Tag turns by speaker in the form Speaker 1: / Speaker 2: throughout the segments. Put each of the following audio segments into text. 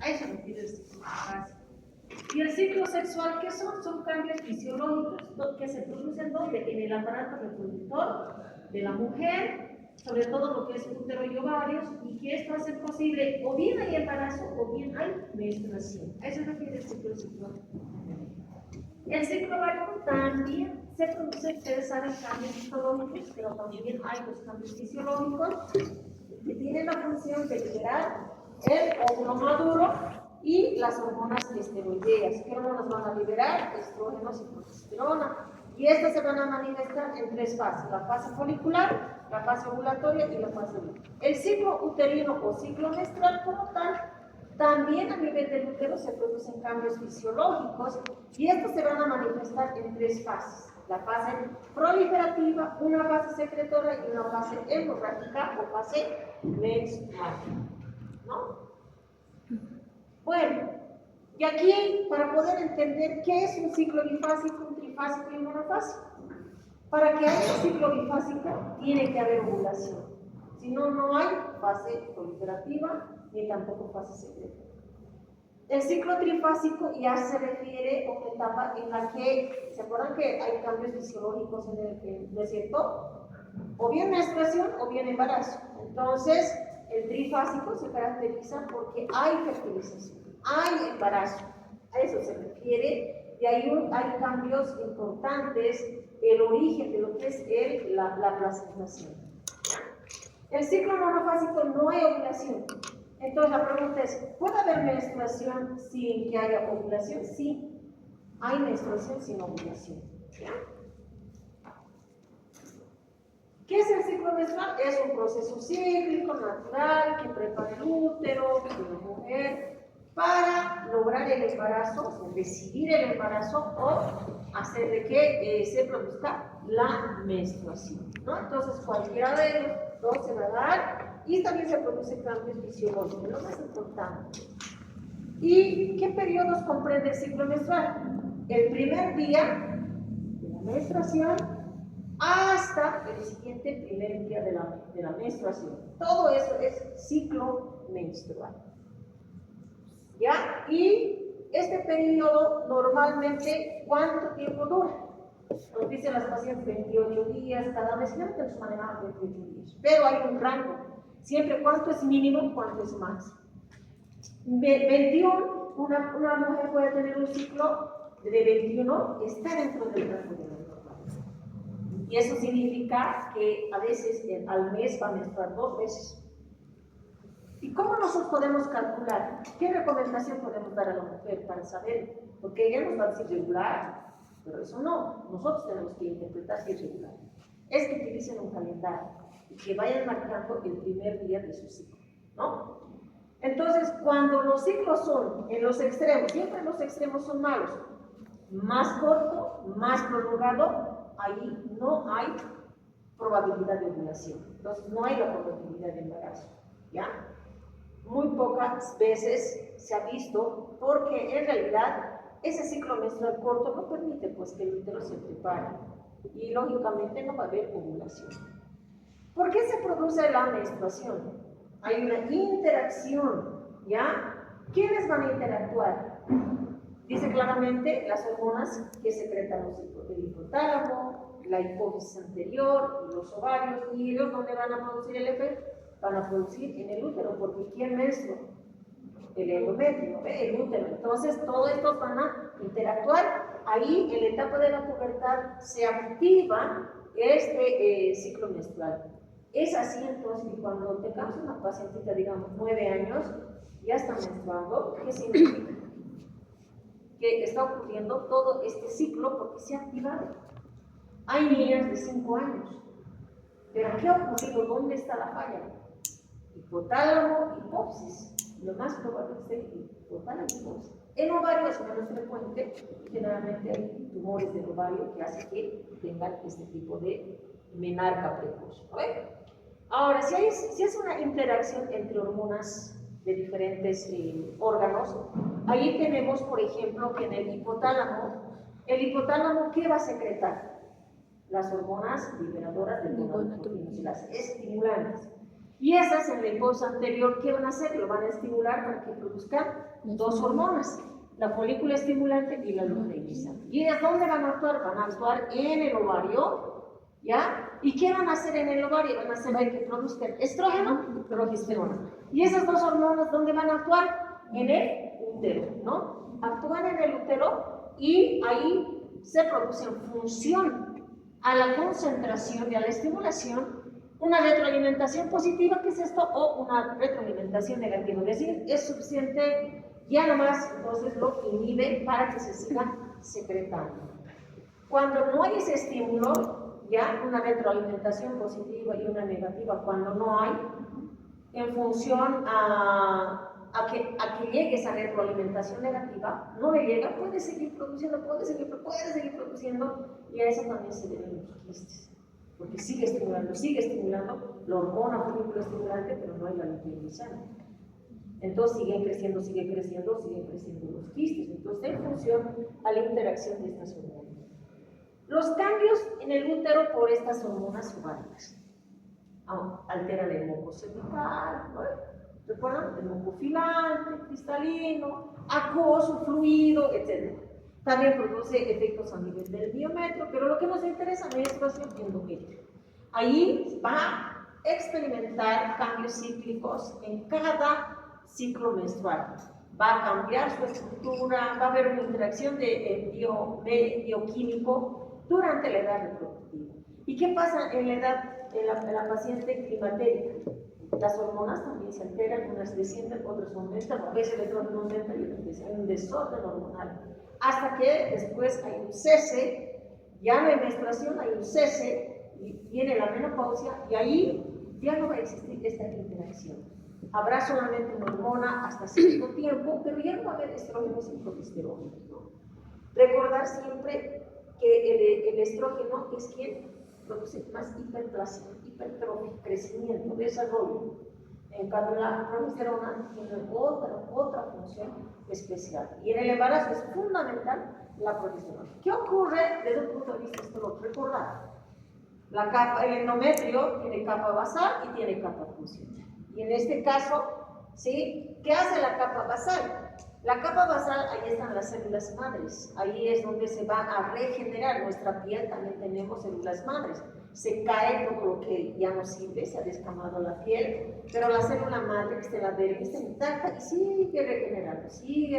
Speaker 1: A eso refiere el ciclo básico. Y el ciclo sexual, ¿qué son? Son cambios fisiológicos que se producen ¿dónde? En el aparato reproductor de la mujer, sobre todo lo que es útero y ovarios, y que esto hace posible o bien hay embarazo o bien hay menstruación. A eso se refiere el ciclo sexual. El ciclo ovárico también se produce, ustedes saben, cambios fisiológicos, pero también hay los cambios fisiológicos que tienen la función de liberar el óvulo maduro y las hormonas esteroideas. ¿Qué hormonas van a liberar? Estrógenos y progesterona. Y estas se van a manifestar en tres fases: la fase folicular, la fase ovulatoria y la fase luteal. El ciclo uterino o ciclo menstrual como tal, también a nivel del útero se producen cambios fisiológicos y estos se van a manifestar en tres fases: la fase proliferativa, una fase secretora y una fase hemorrágica o fase menstrual, ¿no? Bueno, y aquí para poder entender qué es un ciclo bifásico, un trifásico y un monofásico. Para que haya un ciclo bifásico tiene que haber ovulación, si no, no hay fase proliferativa ni tampoco fase secreta. El ciclo trifásico ya se refiere a una etapa en la que, ¿se acuerdan que hay cambios fisiológicos ¿no es cierto? O bien menstruación o bien embarazo. Entonces, el trifásico se caracteriza porque hay fertilización, hay embarazo, a eso se refiere, y hay cambios importantes, el origen de lo que es la placentación. El ciclo monofásico no hay ovulación. Entonces la pregunta es, ¿puede haber menstruación sin que haya ovulación? Sí, hay menstruación sin ovulación. ¿Ya? ¿Qué es el ciclo menstrual? Es un proceso cíclico, natural, que prepara el útero de la mujer para lograr el embarazo, o decidir el embarazo o hacer de que se produzca la menstruación, ¿no? Entonces cualquiera de los dos se va a dar y también se produce cambios fisiológicos, lo más importante. ¿Y qué periodos comprende el ciclo menstrual? El primer día de la menstruación hasta el siguiente primer día de la menstruación. Todo eso es ciclo menstrual. ¿Ya? Y este periodo normalmente, ¿cuánto tiempo dura? Nos dicen las pacientes 28 días cada mes, creo que nos manejamos 28 días, pero hay un rango, siempre cuánto es mínimo, cuánto es máximo. 21, una mujer puede tener un ciclo de 21, está dentro del rango de la normal. Y eso significa que a veces al mes va a menstruar 2 veces. ¿Y cómo nosotros podemos calcular? ¿Qué recomendación podemos dar a la mujer para saber? Porque ella nos va a decir regular, pero eso no. Nosotros tenemos que interpretar si es regular. Es que utilicen un calendario y que vayan marcando el primer día de su ciclo, ¿no? Entonces, cuando los ciclos son en los extremos, siempre los extremos son malos, más corto, más prolongado, ahí no hay probabilidad de ovulación. Entonces, no hay la probabilidad de embarazo, ¿ya? Muy pocas veces se ha visto, porque en realidad ese ciclo menstrual corto no permite pues que el útero se prepare y lógicamente no va a haber ovulación. ¿Por qué se produce la menstruación? Hay una interacción, ¿ya? ¿Quiénes van a interactuar? Dice claramente las hormonas que secretan el hipotálamo, la hipófisis anterior, los ovarios, y ellos ¿dónde van a producir el efecto? Van a producir en el útero, porque ¿quién menstrua? El endometrio, el útero. Entonces, todos estos van a interactuar. Ahí, en la etapa de la pubertad, se activa este ciclo menstrual. Es así, entonces, que cuando tengamos una pacientita, digamos, 9 años, ya está menstruando, ¿qué significa? Que está ocurriendo todo este ciclo porque se ha activado. Hay niñas de 5 años. ¿Pero qué ha ocurrido? ¿Dónde está la falla? Hipotálamo, hipófisis. Lo más probable es el hipotálamo, hipófisis. En ovario es menos frecuente, generalmente hay tumores del ovario que hacen que tengan este tipo de menarca precoz. ¿Okay? Ahora, si es una interacción entre hormonas de diferentes órganos, ahí tenemos, por ejemplo, que en el hipotálamo, ¿qué va a secretar? Las hormonas liberadoras del gonadotropina, las estimulantes. Y esas en la hiposa anterior, ¿qué van a hacer? Lo van a estimular para que produzcan dos hormonas, la folícula estimulante y la luteinizante. ¿Y a dónde van a actuar? Van a actuar en el ovario, ¿ya? ¿Y qué van a hacer en el ovario? Van a hacer que produzcan estrógeno y progesterona. ¿Y esas dos hormonas dónde van a actuar? En el útero, ¿no? Actúan en el útero y ahí se produce en función a la concentración y a la estimulación una retroalimentación positiva, ¿qué es esto? O una retroalimentación negativa. Es decir, es suficiente, ya nomás entonces lo inhibe para que se siga secretando. Cuando no hay ese estímulo, ya una retroalimentación positiva y una negativa, cuando no hay, en función a que llegue esa retroalimentación negativa, no le llega, puede seguir produciendo, puede seguir produciendo, y a eso también se deben los quistes. Porque sigue estimulando la hormona folículo estimulante, pero no hay la luteinizante. Entonces siguen creciendo los quistes. Entonces, en función a la interacción de estas hormonas. Los cambios en el útero por estas hormonas ováricas alteran el moco cervical, ¿no? ¿Recuerdan? El moco filante, cristalino, acuoso, fluido, etc. También produce efectos a nivel del biometro, pero lo que nos interesa es la menstruación endometrio. Ahí va a experimentar cambios cíclicos en cada ciclo menstrual. Va a cambiar su estructura, va a haber una interacción de bioquímico durante la edad reproductiva. ¿Y qué pasa en la edad de la paciente climatérica? Las hormonas también se alteran, unas descienden, otras aumentan, a veces el otro aumenta y otras descienden, un desorden hormonal. Hasta que después hay un cese, ya no hay menstruación, hay un cese, y viene la menopausia, y ahí ya no va a existir esta interacción. Habrá solamente una hormona hasta cierto tiempo, pero ya no va a haber estrógenos y progesteronas, ¿no? Recordar siempre que el estrógeno es quien produce más hiperplasia, hipertrofia, crecimiento, desarrollo. En cambio, la progesterona tiene otra función especial. Y en el embarazo es fundamental la progesterona. ¿Qué ocurre desde un punto de vista histológico? Recordar, el endometrio tiene capa basal y tiene capa funcional. Y en este caso, ¿sí? ¿Qué hace la capa basal? La capa basal, ahí están las células madres, ahí es donde se va a regenerar nuestra piel, también tenemos células madres. Se cae todo lo que ya no sirve, se ha descamado la piel, pero la célula madre, que es la dermis, está intacta y sigue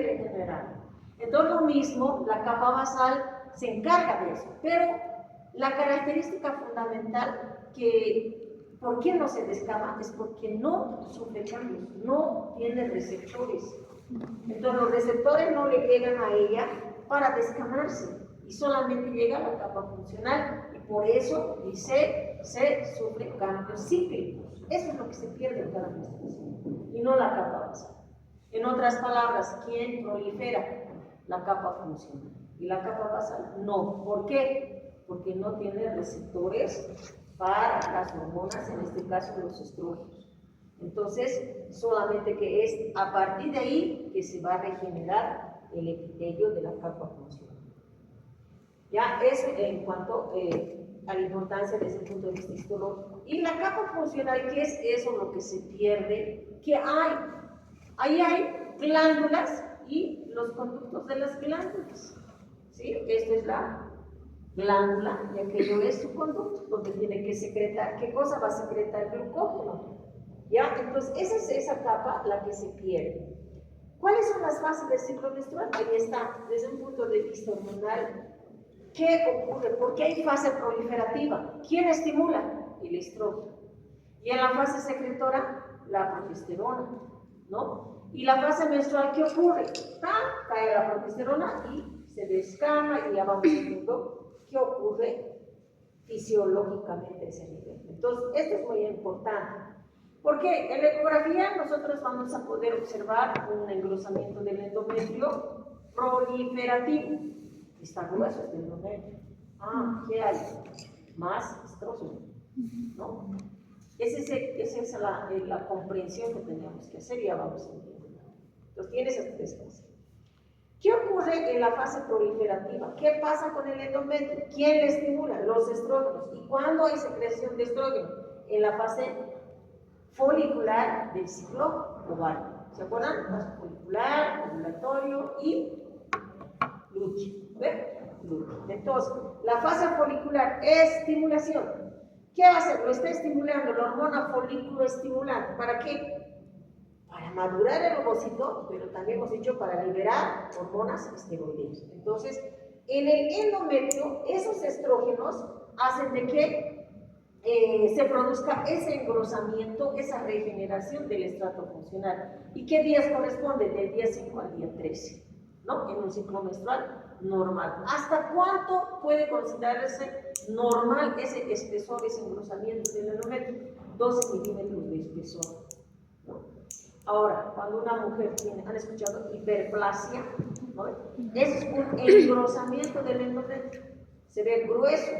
Speaker 1: regenerando. Entonces lo mismo, la capa basal se encarga de eso, pero la característica fundamental ¿por qué no se descama? Es porque no sufre cambios, no tiene receptores. Entonces los receptores no le llegan a ella para descamarse y solamente llega a la capa funcional y por eso se sufren cambios cíclicos. Eso es lo que se pierde en cada menstruación y no la capa basal. En otras palabras, ¿quién prolifera? La capa funcional y la capa basal no. ¿Por qué? Porque no tiene receptores para las hormonas, en este caso los estrógenos. Entonces, solamente que es a partir de ahí que se va a regenerar el epitelio de la capa funcional. Ya eso en cuanto a la importancia desde el punto de vista histológico. Y la capa funcional, ¿qué es eso lo que se pierde? ¿Qué hay? Ahí hay glándulas y los conductos de las glándulas. ¿Sí? Esto es la glándula y aquello es su conducto, donde tiene que secretar. ¿Qué cosa va a secretar? Glucógeno. ¿Ya? Entonces, esa es esa capa la que se pierde. ¿Cuáles son las fases del ciclo menstrual? Ahí está, desde un punto de vista hormonal. ¿Qué ocurre? ¿Por qué hay fase proliferativa? ¿Quién estimula? El estrógeno. Y en la fase secretora, la progesterona, ¿no? Y la fase menstrual, ¿qué ocurre? Cae la progesterona y se descama y ya vamos viendo qué ocurre fisiológicamente a ese nivel. Entonces, esto es muy importante. Porque en la ecografía nosotros vamos a poder observar un engrosamiento del endometrio proliferativo. Está grueso este endometrio. ¿Qué hay? Más estrógeno, ¿no? Esa es la comprensión que tenemos que hacer y ya vamos a entender. Entonces tiene esas tres cosas. ¿Qué ocurre en la fase proliferativa? ¿Qué pasa con el endometrio? ¿Quién le estimula? Los estrógenos. ¿Y cuándo hay secreción de estrógeno? En la fase folicular del ciclo ovario. ¿Se acuerdan? Fase folicular, ovulatorio y luche. Entonces, la fase folicular es estimulación. ¿Qué va a hacer? Lo está estimulando la hormona folículo estimulante. ¿Para qué? Para madurar el ovocito, pero también hemos dicho para liberar hormonas esteroideas. Entonces, en el endometrio, esos estrógenos hacen de que se produzca ese engrosamiento, esa regeneración del estrato funcional. ¿Y qué días corresponde? Del día 5 al día 13, ¿no? En un ciclo menstrual normal. ¿Hasta cuánto puede considerarse normal ese espesor, ese engrosamiento del endometrio? 12 milímetros de espesor, ¿no? Ahora, cuando una mujer tiene, ¿han escuchado hiperplasia? ¿No? Es un engrosamiento del endometrio, se ve grueso.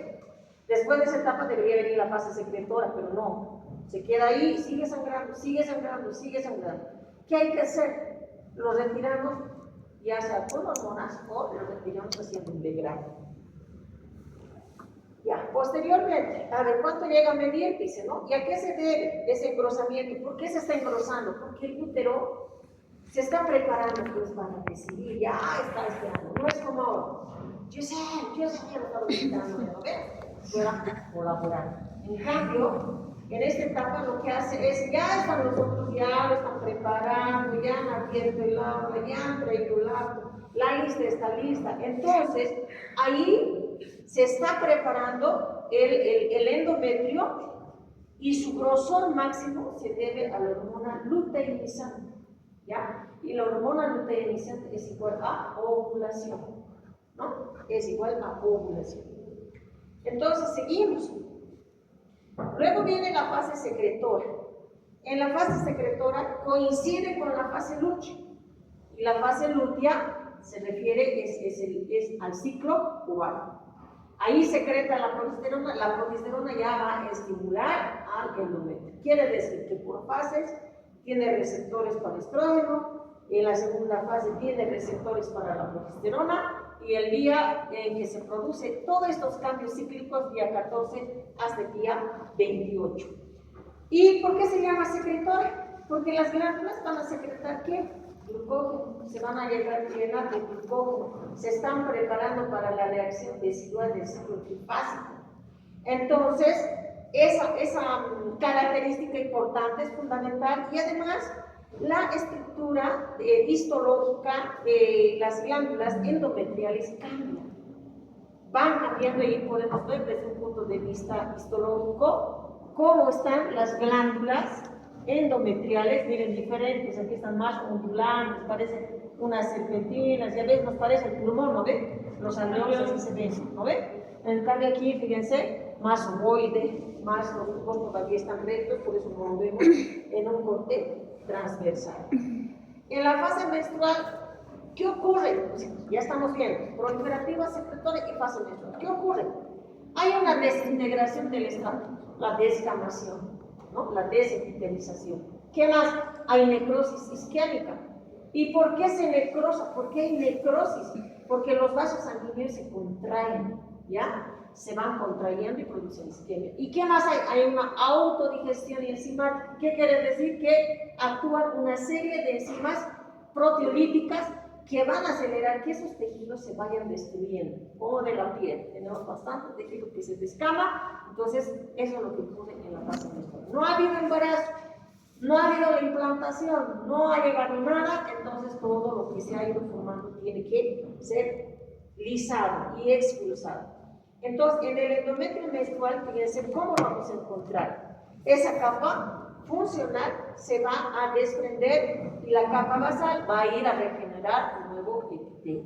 Speaker 1: Después de esa etapa debería venir la fase secretora, pero no, se queda ahí, sigue sangrando, sigue sangrando, sigue sangrando. ¿Qué hay que hacer? Lo retiramos, ya sea con hormonas o lo retiramos haciendo un degrado. Ya, posteriormente, a ver, ¿cuánto llega a medir? Dice, ¿no? ¿Y a qué se debe ese engrosamiento? ¿Por qué se está engrosando? Porque el útero se está preparando pues para recibir, ya está esperando. No es como ahora, yo sé, lo estaba gritando, ¿no ves? Pueda colaborar. En cambio, en esta etapa lo que hace es, ya están los otros, ya lo están preparando, ya han abierto el aula, ya han traído el acto, la lista está lista. Entonces, ahí se está preparando el endometrio y su grosor máximo se debe a la hormona luteinizante, ¿ya? Y la hormona luteinizante es igual a ovulación, ¿no? Es igual a ovulación. Entonces, seguimos. Luego viene la fase secretora. En la fase secretora coincide con la fase lútea. Y la fase lútea se refiere es al ciclo ovario. Ahí secreta la progesterona ya va a estimular al endometrio. Quiere decir que por fases tiene receptores para estrógeno, en la segunda fase tiene receptores para la progesterona, y el día en que se produce todos estos cambios cíclicos, día 14 hasta el día 28. ¿Y por qué se llama secretora? Porque las glándulas van a secretar ¿qué? Glucógeno, se van a llenar de glucógeno, se están preparando para la reacción desigual del ciclo trifásico. Entonces, esa característica importante es fundamental, y además la estructura histológica de las glándulas endometriales cambia. Van cambiando, y podemos ver desde un punto de vista histológico cómo están las glándulas endometriales. Miren, diferentes, aquí están más ondulantes, parecen unas serpentinas, ya ves, nos parece el pulmón, ¿no ve? Los alveolos así se ven, ¿no ve? En cambio aquí, fíjense, más ovoide, más los tubos todavía están rectos, por eso no lo vemos en un corte transversal. En la fase menstrual, ¿qué ocurre? Pues ya estamos viendo, proliferativa, secretora y fase menstrual. ¿Qué ocurre? Hay una desintegración del estrato, la descamación, ¿no? La desepitelización. ¿Qué más? Hay necrosis isquémica. ¿Y por qué se necrosa? ¿Por qué hay necrosis? Porque los vasos sanguíneos se contraen, ¿ya? Se van contrayendo y producen isquemia. ¿Y qué más hay? Hay una autodigestión enzimática. ¿Qué quiere decir? Que actúan una serie de enzimas proteolíticas que van a acelerar que esos tejidos se vayan destruyendo, como de la piel. Tenemos bastante tejido que se descama, entonces eso es lo que ocurre en la fase menstrual. No ha habido embarazo, no ha habido la implantación, no ha llegado nada, entonces todo lo que se ha ido formando tiene que ser lisado y expulsado. Entonces, en el endometrio menstrual, fíjense cómo vamos a encontrar. Esa capa funcional se va a desprender y la capa basal va a ir a regenerar un nuevo epitelio.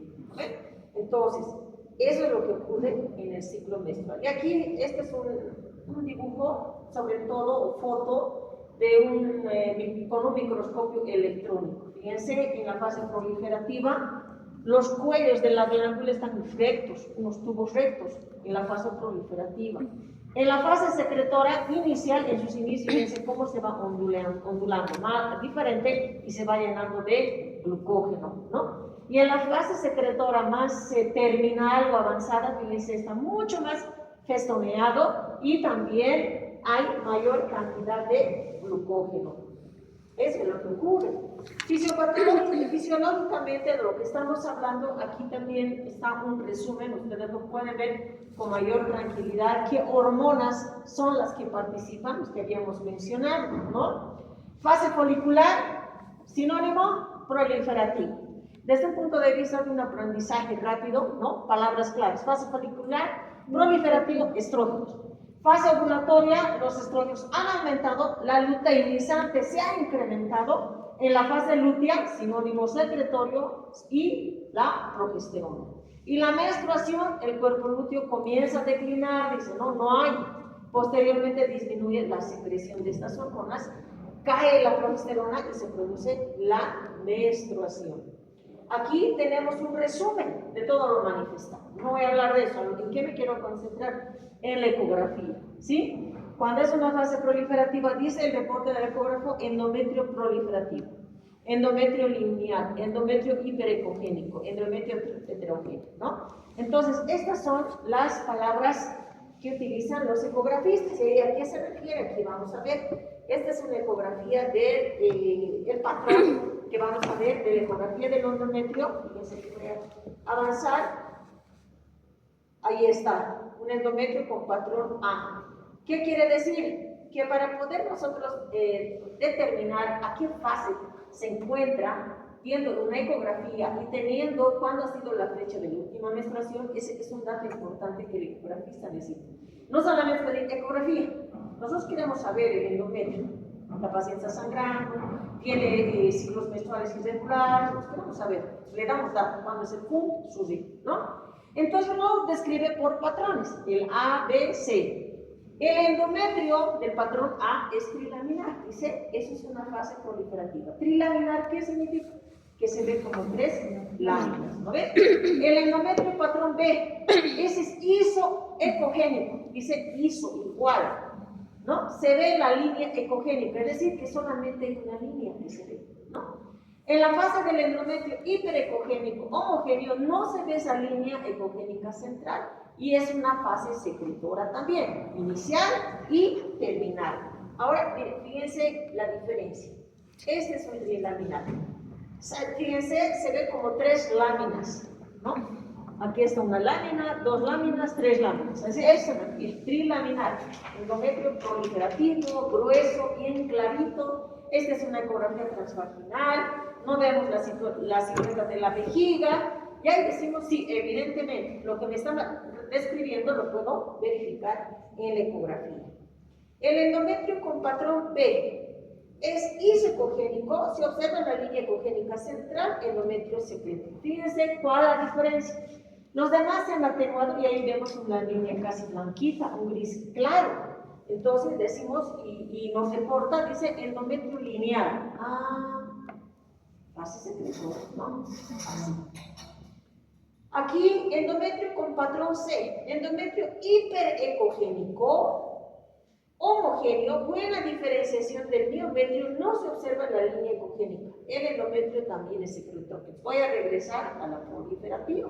Speaker 1: Entonces, eso es lo que ocurre en el ciclo menstrual. Y aquí, este es un dibujo, sobre todo foto, con un microscopio electrónico. Fíjense, en la fase proliferativa, los cuellos de la glándula están rectos, unos tubos rectos en la fase proliferativa. En la fase secretora inicial, en sus inicios, fíjense cómo se va ondulando, más diferente, y se va llenando de glucógeno, ¿no? Y en la fase secretora más terminal o avanzada, fíjense, está mucho más festoneado y también hay mayor cantidad de glucógeno. Eso es lo que ocurre. Fisiológicamente, de lo que estamos hablando, aquí también está un resumen, ustedes lo pueden ver con mayor tranquilidad, qué hormonas son las que participan, que habíamos mencionado, ¿no? Fase folicular, sinónimo, proliferativo. Desde el punto de vista de un aprendizaje rápido, ¿no? Palabras claves. Fase folicular, proliferativo, estrógenos. Fase ovulatoria, los estrógenos han aumentado, la luteinizante se ha incrementado. En la fase lútea, sinónimo secretorio, y la progesterona. Y la menstruación, el cuerpo lúteo comienza a declinar, dice, no hay. Posteriormente disminuye la secreción de estas hormonas, cae la progesterona y se produce la menstruación. Aquí tenemos un resumen de todo lo manifestado. No voy a hablar de eso, ¿en qué me quiero concentrar? En la ecografía, ¿sí? Cuando es una fase proliferativa, dice el reporte del ecógrafo, endometrio proliferativo, endometrio lineal, endometrio hiperecogénico, endometrio heterogéneo, ¿no? Entonces, estas son las palabras que utilizan los ecografistas. ¿Y a qué se refiere? Aquí vamos a ver. Esta es una ecografía del patrón que vamos a ver de la ecografía del endometrio. Fíjense que voy a avanzar. Ahí está, un endometrio con patrón A. ¿Qué quiere decir? Que para poder nosotros determinar a qué fase se encuentra, viendo una ecografía y teniendo cuándo ha sido la fecha de la última menstruación, ese es un dato importante que el ecografista necesita. No solamente pedir ecografía, nosotros queremos saber el endometrio, la paciente está sangrando, tiene ciclos menstruales irregulares, nos queremos saber, le damos datos, cuando es el PUM, su ciclo, ¿no? Entonces uno describe por patrones, el A, B, C. El endometrio del patrón A es trilaminar, dice, eso es una fase proliferativa. Trilaminar, ¿qué significa? Que se ve como 3 láminas, ¿no ven? El endometrio patrón B, ese es isoecogénico, dice iso, igual, ¿no? Se ve la línea ecogénica, es decir, que solamente hay una línea que se ve, ¿no? En la fase del endometrio hiperecogénico homogéneo no se ve esa línea ecogénica central y es una fase secretora también, inicial y terminal. Ahora, fíjense la diferencia. Este es un trilaminar. Fíjense, se ve como 3 láminas, ¿no? Aquí está una lámina, 2 láminas, 3 láminas. Eso se refiere, trilaminar. Endometrio proliferativo, grueso, bien clarito. Esta es una ecografía transvaginal. No vemos la silueta de la vejiga. Y ahí decimos, sí, evidentemente, lo que me están describiendo lo puedo verificar en la ecografía. El endometrio con patrón B es isocogénico, se observa la línea ecogénica central, endometrio secreto. Fíjense cuál es la diferencia. Los demás se han atenuado y ahí vemos una línea casi blanquita, un gris claro. Entonces decimos, y nos reporta, dice endometrio lineal. Fase secreto, ¿no? Así. Aquí, endometrio con patrón C, endometrio hiperecogénico, homogéneo, buena diferenciación del miometrio, no se observa la línea ecogénica. El endometrio también es secreto. Voy a regresar a la proliferativa.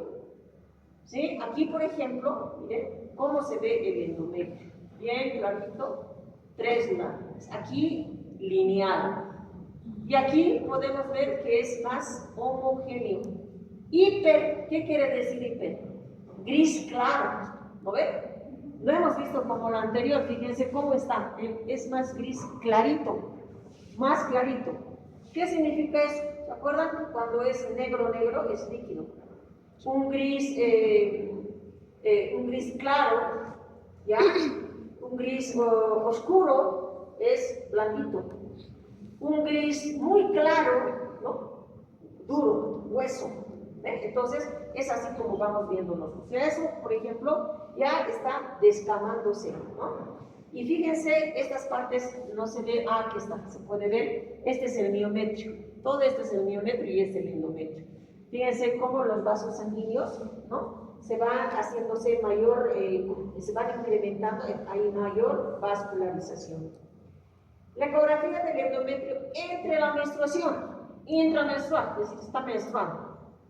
Speaker 1: ¿Sí? Aquí, por ejemplo, miren cómo se ve el endometrio. Bien clarito, 3 láminas. Aquí, lineal. Y aquí podemos ver que es más homogéneo. Hiper, ¿qué quiere decir hiper? Gris claro, ¿lo ven? Lo hemos visto como lo anterior, fíjense cómo está, es más gris clarito, más clarito. ¿Qué significa eso? ¿Se acuerdan? Cuando es negro es líquido. Un gris claro, ¿ya? Un gris oscuro es blandito. Un gris muy claro, ¿no? Duro, hueso. Entonces, es así como vamos viendo nosotros. Eso, por ejemplo, ya está descamándose, ¿no? Y fíjense, estas partes no se ve, aquí está, se puede ver, este es el miometrio. Todo esto es el miometrio y este es el endometrio. Fíjense cómo los vasos sanguíneos, ¿no? Se van haciéndose mayor, se van incrementando, hay mayor vascularización. La ecografía del endometrio entre la menstruación, intramenstrual, es decir, está menstruando.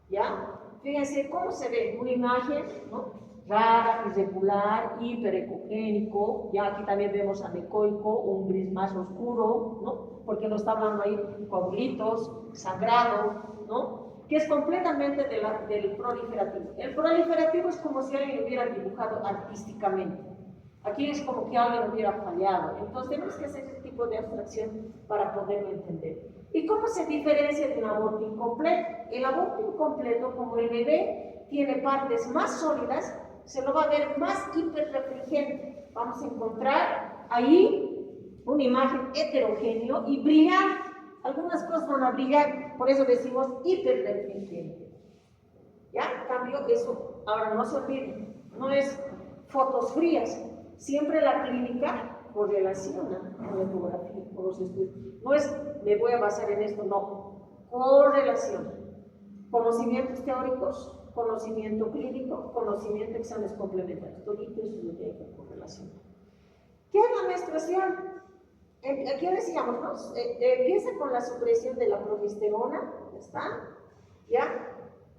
Speaker 1: ¿Ya? Fíjense cómo se ve una imagen, ¿no? rara, irregular, hiperecogénico, ya aquí también vemos anecoico, un gris más oscuro, ¿no? Porque nos está hablando ahí coagulitos, sangrado, ¿no? Que es completamente del proliferativo. El proliferativo es como si alguien lo hubiera dibujado artísticamente. Aquí es como que alguien hubiera fallado. Entonces tenemos que hacer ese tipo de abstracción para poderlo entender. ¿Y cómo se diferencia de un aborto incompleto? El aborto incompleto, como el bebé tiene partes más sólidas, se lo va a ver más hiperrefringente. Vamos a encontrar ahí una imagen heterogéneo y brillante. Algunas cosas van a brillar, por eso decimos hiperrefringente. ¿Ya? En cambio, eso, ahora no se olviden, no es fotos frías. Siempre la clínica correlaciona con la ecografía, con los estudios. No es, me voy a basar en esto, no. Correlación. Conocimientos teóricos, conocimiento clínico, conocimiento de exámenes complementarios. Todo eso es lo que hay que correlacionar. ¿Qué es la menstruación? Aquí decíamos, ¿no? Empieza con la supresión de la progesterona, ¿ya está? ¿Ya?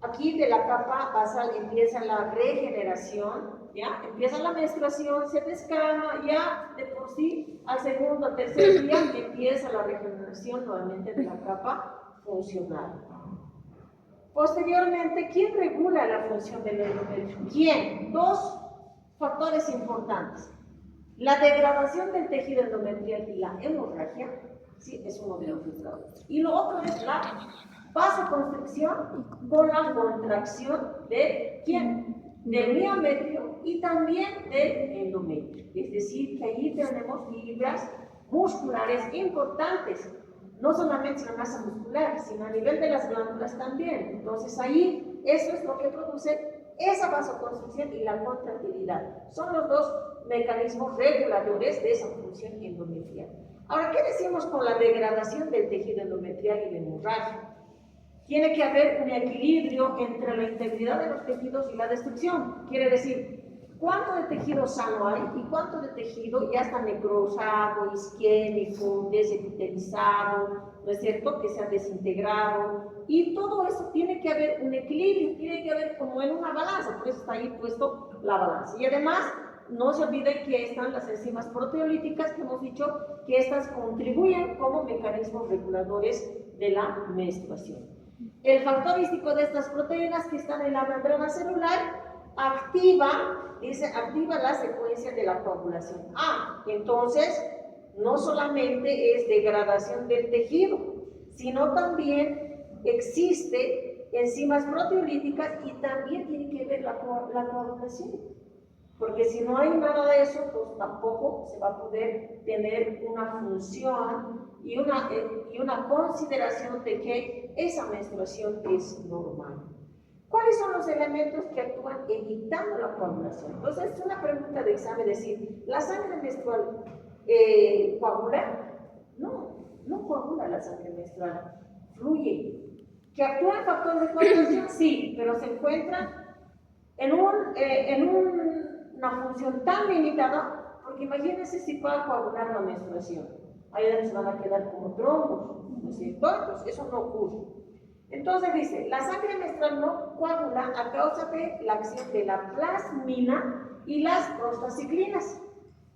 Speaker 1: Aquí de la capa basal empieza la regeneración, ¿ya? Empieza la menstruación, se descama, ya de por sí, al segundo, al tercer día, empieza la regeneración nuevamente de la capa funcional. Posteriormente, ¿quién regula la función del endometrio? ¿Quién? Dos factores importantes. La degradación del tejido endometrial y la hemorragia, sí, es uno de los resultados. Y lo otro es la vasoconstricción con la contracción de ¿quién? Del miometrio y también del endometrio. Es decir, que allí tenemos fibras musculares importantes, no solamente la masa muscular, sino a nivel de las glándulas también. Entonces ahí eso es lo que produce esa vasoconstricción y la contractilidad. Son los dos mecanismos reguladores de esa función endometrial. Ahora, ¿qué decimos con la degradación del tejido endometrial y la hemorragia? Tiene que haber un equilibrio entre la integridad de los tejidos y la destrucción. Quiere decir, ¿cuánto de tejido sano hay y cuánto de tejido ya está necrosado, isquémico, desepitelizado, ¿no es cierto?, que se ha desintegrado? Y todo eso tiene que haber un equilibrio, tiene que haber como en una balanza, por eso está ahí puesto la balanza. Y además, no se olviden que están las enzimas proteolíticas, que hemos dicho que estas contribuyen como mecanismos reguladores de la menstruación. El factor hístico de estas proteínas que están en la membrana celular activa la secuencia de la coagulación. Entonces, no solamente es degradación del tejido, sino también existe enzimas proteolíticas y también tiene que ver la coagulación. Porque si no hay nada de eso, pues tampoco se va a poder tener una función y una consideración de que esa menstruación es normal. ¿Cuáles son los elementos que actúan evitando la coagulación? Entonces, es una pregunta de examen, decir, ¿la sangre menstrual coagula? No coagula la sangre menstrual, fluye. ¿Que actúa en factor de coagulación? Sí, pero se encuentra en una función tan limitada, porque imagínense si puede coagular la menstruación. Ahí se van a quedar como trombos, ¿no es cierto? Entonces, eso no ocurre. Entonces dice, la sangre menstrual no coagula a causa de la acción de la plasmina y las prostaciclinas.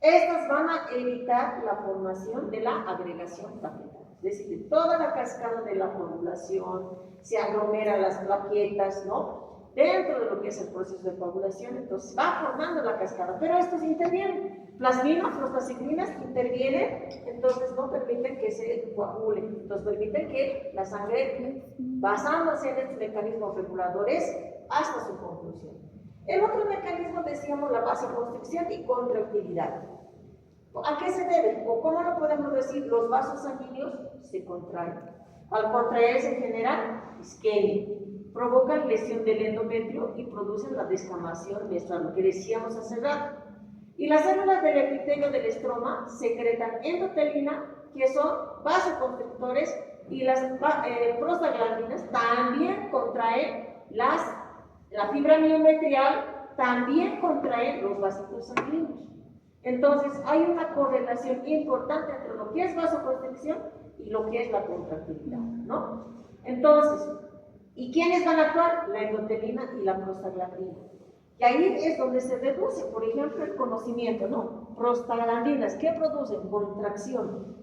Speaker 1: Estas van a evitar la formación de la agregación plaquetaria. Es decir, toda la cascada de la coagulación, se aglomeran las plaquetas, ¿no?, dentro de lo que es el proceso de coagulación, entonces va formando la cascada, pero estos intervienen, plasminas, prostaciclinas intervienen, entonces no permiten que se coagule, entonces permiten que la sangre, basándose en estos mecanismos reguladores, hasta su conclusión. El otro mecanismo, decíamos, la vasoconstricción y contractilidad. ¿A qué se debe? ¿O cómo lo podemos decir? Los vasos sanguíneos se contraen. Al contraerse en general, isquemia. Provocan lesión del endometrio y producen la descamación menstrual, lo que decíamos hace rato. Y las células del epitelio del estroma secretan endotelina, que son vasoconstrictores, y las prostaglandinas también contraen la fibra miometrial, también contraen los vasitos sanguíneos. Entonces, hay una correlación importante entre lo que es vasoconstricción y lo que es la contractilidad, ¿no? Entonces, ¿y quiénes van a actuar? La endotelina y la prostaglandina. Y ahí es donde se reduce, por ejemplo, el conocimiento, ¿no? Prostaglandinas, ¿qué producen? Contracción.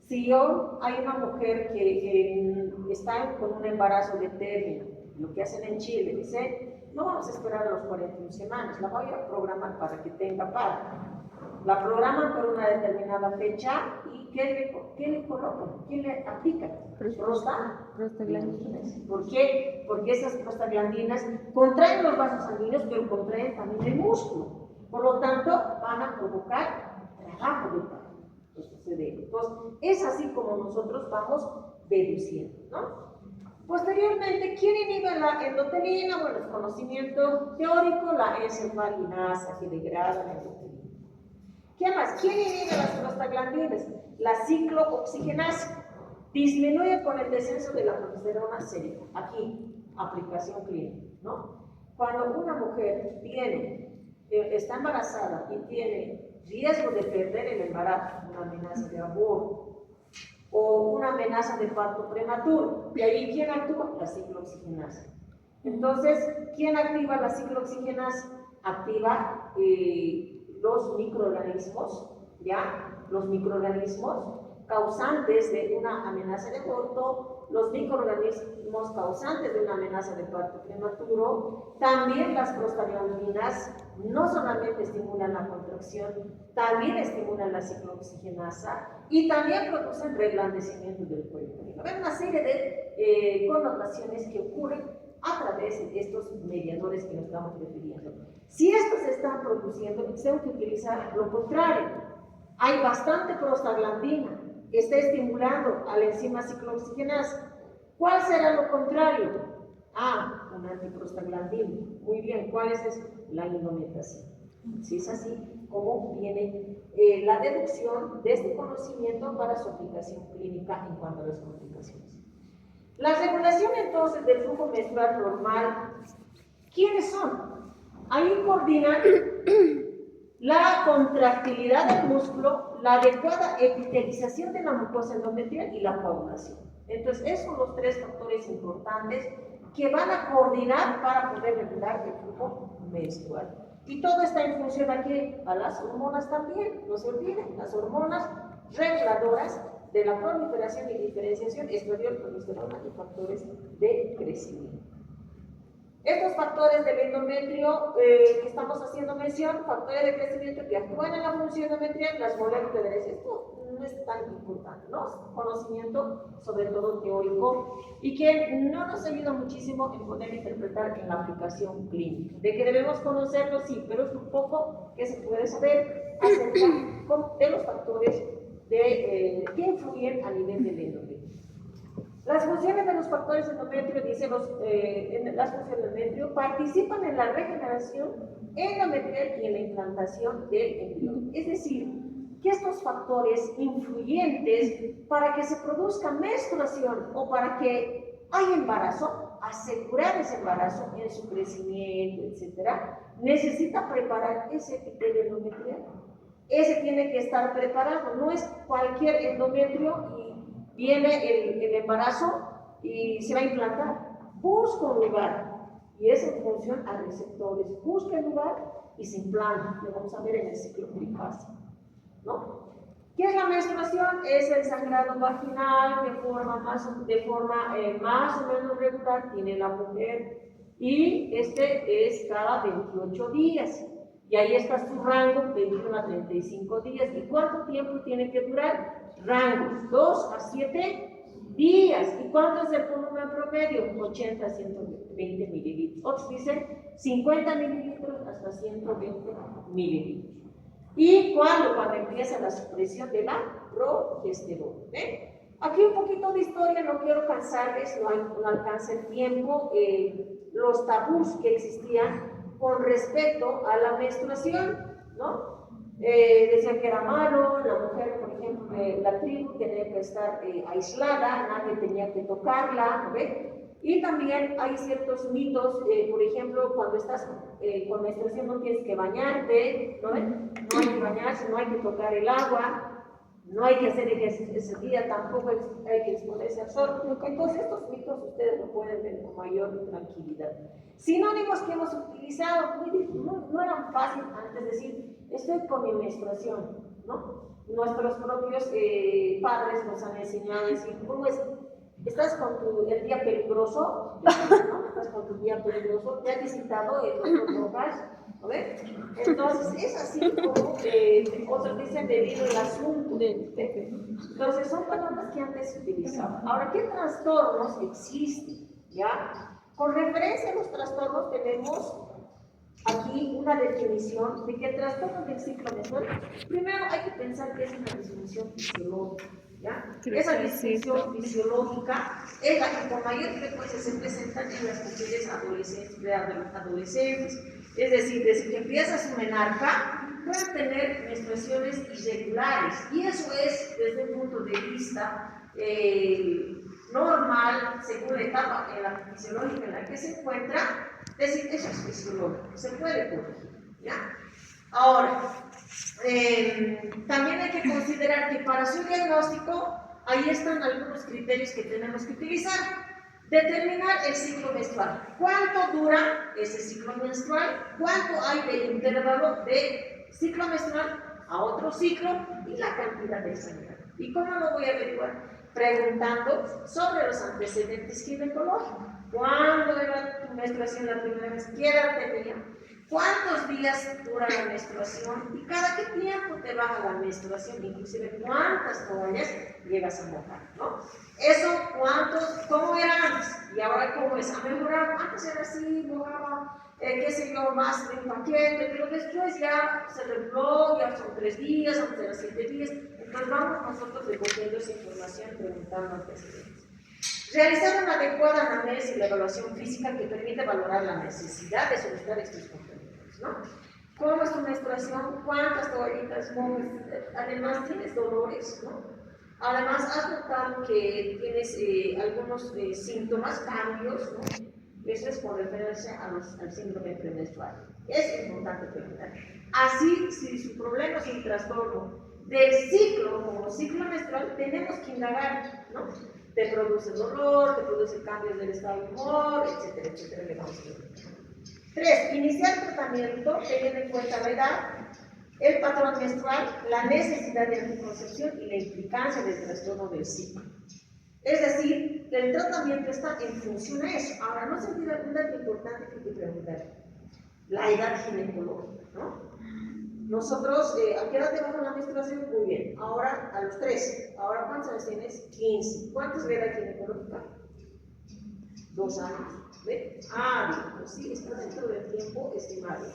Speaker 1: Si hay una mujer que está con un embarazo de término, lo que hacen en Chile, dice, no vamos a esperar a los 41 semanas, la voy a programar para que tenga parto. La programan por una determinada fecha y ¿qué le colocan? ¿Qué le aplican? Prostaglandinas. ¿Por qué? Porque esas prostaglandinas contraen los vasos sanguíneos, pero contraen también el músculo. Por lo tanto, van a provocar trabajo del parto. Entonces, es así como nosotros vamos deduciendo, ¿no? Posteriormente, ¿quién inhibe la endotelina? Bueno, el conocimiento teórico, la encefalinasa que degrada la endotelina. ¿Qué más? ¿Quién inhibe las prostaglandinas? La ciclooxigenasa. Disminuye con el descenso de la progesterona sérica. Aquí, aplicación clínica, ¿no? Cuando una mujer está embarazada y tiene riesgo de perder el embarazo, una amenaza de aborto o una amenaza de parto prematuro, y ahí ¿quién actúa? La ciclooxigenasa. Entonces, ¿quién activa la ciclooxigenasa? Activa los microorganismos, ¿ya? Los microorganismos causantes de una amenaza de aborto, los microorganismos causantes de una amenaza de parto prematuro. También las prostaglandinas no solamente estimulan la contracción, también estimulan la ciclooxigenasa y también producen reblandecimiento del cuello. Hay una serie de connotaciones que ocurren a través de estos mediadores que nos estamos refiriendo. Si estos se están produciendo, tengo que utilizar lo contrario. Hay bastante prostaglandina que está estimulando a la enzima ciclooxigenasa. ¿Cuál será lo contrario? Un antiprostaglandina. Muy bien, ¿cuál es eso? La indometacina. Si es así como viene la deducción de este conocimiento para su aplicación clínica en cuanto a las complicaciones. La regulación entonces del flujo menstrual normal, ¿quiénes son? Ahí coordinan la contractilidad del músculo, la adecuada epitelización de la mucosa endometrial y la coagulación. Entonces, esos son los tres factores importantes que van a coordinar para poder regular el flujo menstrual. Y todo está en función a ¿qué? A las hormonas también, no se olviden, las hormonas reguladoras de la proliferación y diferenciación, estradiol, progesterona y factores de crecimiento. Estos factores del endometrio que estamos haciendo mención, factores de crecimiento que actúan en la función endometrial, las moléculas, esto no es tan importante, ¿no? Conocimiento, sobre todo teórico, y que no nos ayuda muchísimo en poder interpretar en la aplicación clínica. De que debemos conocerlo, sí, pero es un poco que se puede saber acerca de los factores que influyen a nivel del endometrio. Las funciones de los factores endometrio, dice las funciones del endometrio, participan en la regeneración endometrial y en la implantación del embrión. Es decir, que estos factores influyentes para que se produzca menstruación o para que haya embarazo, asegurar ese embarazo en su crecimiento, etc., necesita preparar ese epitelio endometrial. Ese tiene que estar preparado, no es cualquier endometrio y viene el embarazo y se va a implantar. Busca un lugar y es en función a receptores. Busca el lugar y se implanta. Lo vamos a ver en el ciclo trifásico, ¿no? ¿Qué es la menstruación? Es el sangrado vaginal de forma más o menos regular, tiene la mujer, y este es cada 28 días. Y ahí está su rango, 21 a 35 días. ¿Y cuánto tiempo tiene que durar? Rangos, 2 a 7 días. ¿Y cuánto es el volumen promedio? 80 a 120 mililitros. Otros dicen 50 mililitros hasta 120 mililitros. ¿Y cuándo? Cuando empieza la supresión de la progesterona. Aquí un poquito de historia, no quiero cansarles, no alcanza el tiempo. Los tabús que existían con respecto a la menstruación, ¿no? Decían que era malo, la mujer, por ejemplo, de la tribu tenía que estar aislada, nadie tenía que tocarla, ¿no ve? Y también hay ciertos mitos, por ejemplo, cuando estás con menstruación no tienes que bañarte, ¿no ve? No hay que bañarse, no hay que tocar el agua, no hay que hacer ejercicio ese día, tampoco hay que exponerse al sol. Entonces estos mitos ustedes lo pueden ver con mayor tranquilidad. Sinónimos que hemos utilizado no eran fáciles antes, decir, estoy con mi menstruación, ¿no? Nuestros propios padres nos han enseñado a decir, ¿cómo es? ¿Estás con el día peligroso? ¿No? ¿Estás con tu día peligroso? ¿Te has visitado el doctor Rojas? ¿No ves? Entonces, es así como otros dicen debido al asunto. Entonces, son palabras que antes se utilizaban. Ahora, ¿qué trastornos existen? ¿Ya? Con referencia a los trastornos, tenemos aquí una definición de que el trastorno del ciclo menstrual, primero hay que pensar que es una disfunción fisiológica. ¿Ya? Esa disfunción fisiológica es la que con mayor frecuencia se presenta en las mujeres adolescentes. Es decir, desde que empieza su menarca, pueden tener menstruaciones irregulares. Y eso es, desde un punto de vista normal, según la etapa fisiológica en la que se encuentra, es decir, eso es fisiológico, se puede corregir. ¿Ya? Ahora, también hay que considerar que para su diagnóstico, ahí están algunos criterios que tenemos que utilizar. Determinar el ciclo menstrual. ¿Cuánto dura ese ciclo menstrual? ¿Cuánto hay de intervalo de ciclo menstrual a otro ciclo? Y la cantidad de sangre. ¿Y cómo lo voy a averiguar? Preguntando sobre los antecedentes ginecológicos. ¿Cuándo era tu menstruación la primera vez? ¿Qué edad tenía? ¿Cuántos días dura la menstruación? ¿Y cada qué tiempo te baja la menstruación? Inclusive, ¿cuántas toallas llegas a mojar? ¿No? Eso, ¿cómo era antes? Y ahora, ¿cómo es? ¿Ha mejorado? Antes era así, mojaba, qué sé yo, más de un paquete, pero después ya se reguló, ya son 3 días, antes eran 7 días. Entonces vamos nosotros recogiendo esa información, preguntando antecedentes. Realizar una adecuada anamnesis y la evaluación física que permite valorar la necesidad de solicitar estos complementos, ¿no? ¿Cómo es tu menstruación? ¿Cuántas toallitas mojas? Además, ¿tienes dolores? ¿No? Además, has notado que tienes algunos síntomas, cambios, ¿no? Eso es por referencia al síndrome premenstrual. Es importante preguntar. Así, si su problema es un trastorno del ciclo, como ciclo menstrual, tenemos que indagar, ¿no? Te produce dolor, te produce cambios del estado de humor, etcétera, etcétera. Le vamos a ver. 3. Iniciar tratamiento teniendo en cuenta la edad, el patrón menstrual, la necesidad de anticoncepción y la implicancia del trastorno del ciclo. Es decir, el tratamiento está en función a eso. Ahora, no se olvida un dato importante que hay que preguntar: la edad ginecológica, ¿no? Nosotros, ¿a qué edad te baja la menstruación? Muy bien. Ahora, a los 13. Ahora, ¿cuántos años tienes? 15. ¿Cuántos de edad ginecológica? 2 años. ¿Ve? Bien, pues sí, está dentro del tiempo estimado.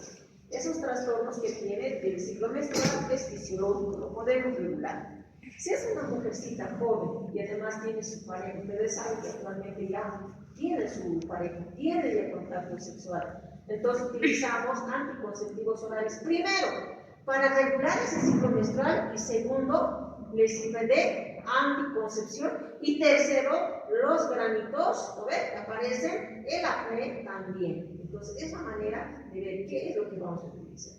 Speaker 1: Esos trastornos que tiene del ciclo menstrual es fisiológico, lo podemos regular. Si es una mujercita joven y además tiene su pareja, ustedes saben que actualmente ya tiene su pareja, tiene ya contacto sexual, entonces utilizamos anticonceptivos orales, primero, para regular ese ciclo menstrual, y segundo, le sirve de anticoncepción, y tercero, los granitos, ¿lo ven? Aparecen, el acné también. Entonces, esa manera de ver qué es lo que vamos a utilizar.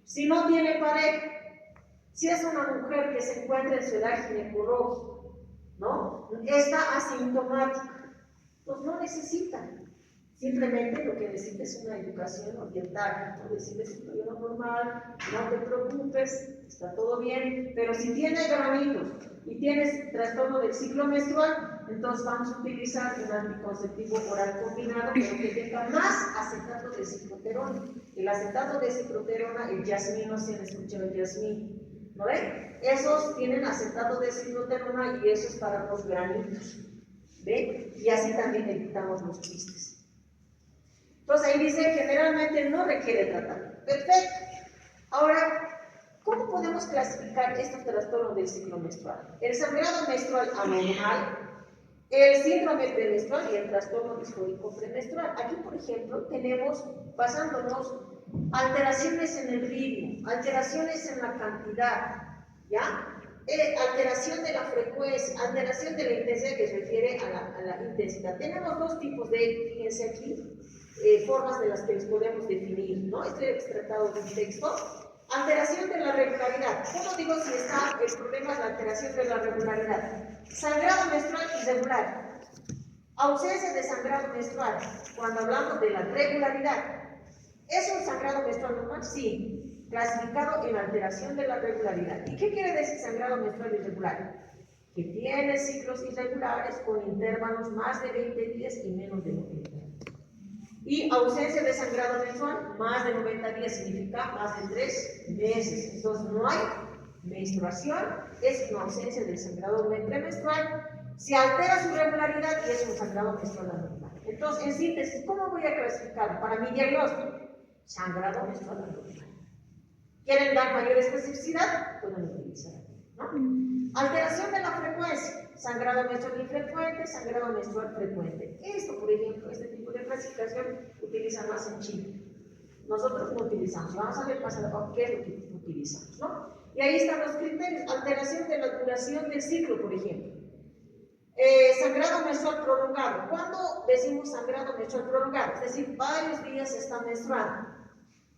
Speaker 1: Si no tiene pareja, si es una mujer que se encuentra en su edad ginecológica, ¿no? Está asintomática, pues no necesita. Simplemente lo que necesita es una educación oriental, ¿no? Decirle si estoy normal, no te preocupes, está todo bien, pero si tienes granitos y tienes trastorno del ciclo menstrual, entonces vamos a utilizar un anticonceptivo oral combinado, pero que tenga más acetato de cicloterona. El acetato de cicloterona, el Yasmin, no sé si han escuchado el Yasmin, ¿no ven? Esos tienen acetato de cicloterona y eso es para los granitos, ¿ven? Y así también evitamos los quistes. Entonces ahí dice, generalmente no requiere tratamiento. Perfecto. Ahora, ¿cómo podemos clasificar estos trastornos del ciclo menstrual? El sangrado menstrual anormal, el síndrome premenstrual y el trastorno disfórico premenstrual. Aquí, por ejemplo, tenemos, basándonos, alteraciones en el ritmo, alteraciones en la cantidad, ¿ya? Alteración de la frecuencia, alteración de la intensidad, que se refiere a la intensidad. Tenemos dos tipos de, fíjense aquí, formas de las que les podemos definir, ¿no? Estoy extratado de un texto. Alteración de la regularidad. ¿Cómo digo si está el problema es la alteración de la regularidad? Sangrado menstrual irregular. Ausencia de sangrado menstrual. Cuando hablamos de la regularidad. ¿Es un sangrado menstrual normal? Sí. Clasificado en alteración de la regularidad. ¿Y qué quiere decir sangrado menstrual irregular? Que tiene ciclos irregulares con intervalos más de 20 días y menos de 90 días. Y ausencia de sangrado menstrual, más de 90 días significa más de 3 meses. Entonces no hay menstruación, es una ausencia del sangrado premenstrual. Se altera su regularidad y es un sangrado menstrual anormal. Entonces, en síntesis, ¿cómo voy a clasificar para mi diagnóstico? Sangrado menstrual anormal. ¿Quieren dar mayor especificidad? Pueden utilizar, ¿no? Alteración de la frecuencia. Sangrado menstrual infrecuente, sangrado menstrual frecuente. Esto, por ejemplo, este tipo de clasificación utiliza más en Chile. Nosotros no utilizamos. Vamos a ver más adelante qué es lo que utilizamos, ¿no? Y ahí están los criterios. Alteración de la duración del ciclo, por ejemplo. Sangrado menstrual prolongado. ¿Cuándo decimos sangrado menstrual prolongado? Es decir, varios días se está menstruando.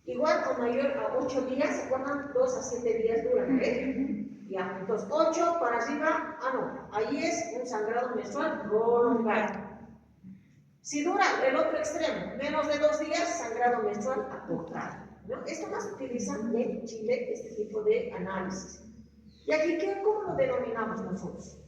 Speaker 1: Igual o mayor a 8 días, se acuerdan, 2 a 7 días duran, Ya, entonces 8 para arriba, no, ahí es un sangrado menstrual prolongado. Si dura el otro extremo, menos de 2 días, sangrado menstrual acortado, ¿no? Esto más utilizan en Chile, este tipo de análisis. Y aquí, ¿cómo lo denominamos nosotros?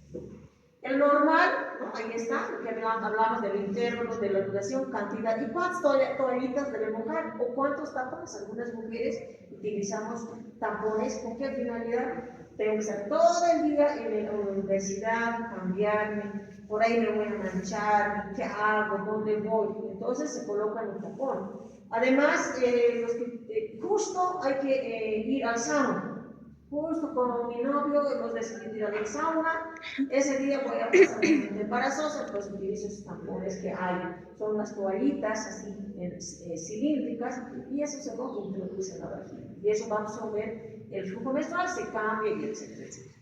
Speaker 1: El normal, ¿no? Ahí está, que hablamos del intervalo, de la duración, cantidad, y cuántas toallitas debe mojar, o cuántos tampones. Algunas mujeres utilizamos tampones, ¿con qué finalidad? Tengo que estar todo el día en la universidad, cambiarme, por ahí me voy a manchar, ¿qué hago? ¿Dónde voy? Entonces se colocan un tapón. Además, justo hay que ir al sauna. Justo con mi novio hemos decidido ir al sauna. Ese día voy a pasar embarazosa, pues utilizo esos tampones que hay. Son unas toallitas así cilíndricas y eso se lo introduce en la vagina. Y eso va a absorber el flujo menstrual, se cambia y etcétera, etcétera.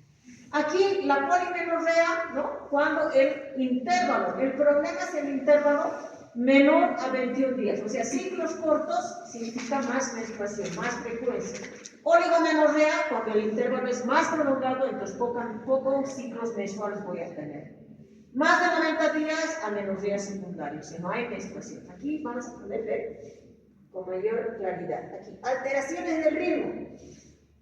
Speaker 1: Aquí la polimenorrea, ¿no? Cuando el intervalo, el problema es el intervalo menor a 21 días, o sea, ciclos cortos significa más menstruación, más frecuencia. Oligomenorrea, cuando el intervalo es más prolongado, entonces pocos ciclos menstruales voy a tener. Más de 90 días, amenorrea secundaria, o sea, no hay menstruación. Aquí vamos a poder ver con mayor claridad. Aquí, alteraciones del ritmo.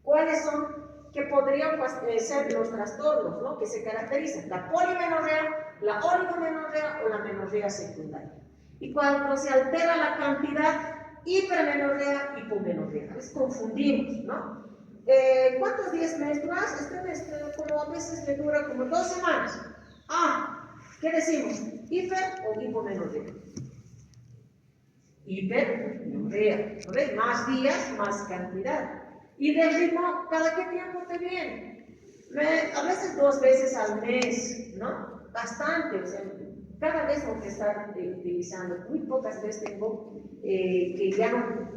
Speaker 1: ¿Cuáles son? Que podrían ser los trastornos, ¿no? Que se caracterizan, la polimenorrea, la oligomenorrea o la menorrea secundaria. Y cuando se altera la cantidad, hipermenorrea, hipomenorrea. A veces confundimos, ¿no? ¿Cuántos días menstruas? Como a veces le dura como 2 semanas. ¿Qué decimos? ¿Hiper o hipomenorrea? Hipermenorrea. ¿No ves? Más días, más cantidad. Y del ritmo, ¿cada qué tiempo te viene? A veces 2 veces al mes, ¿no? Bastante, o sea, cada vez tengo que estar utilizando. Muy pocas veces tengo que ya no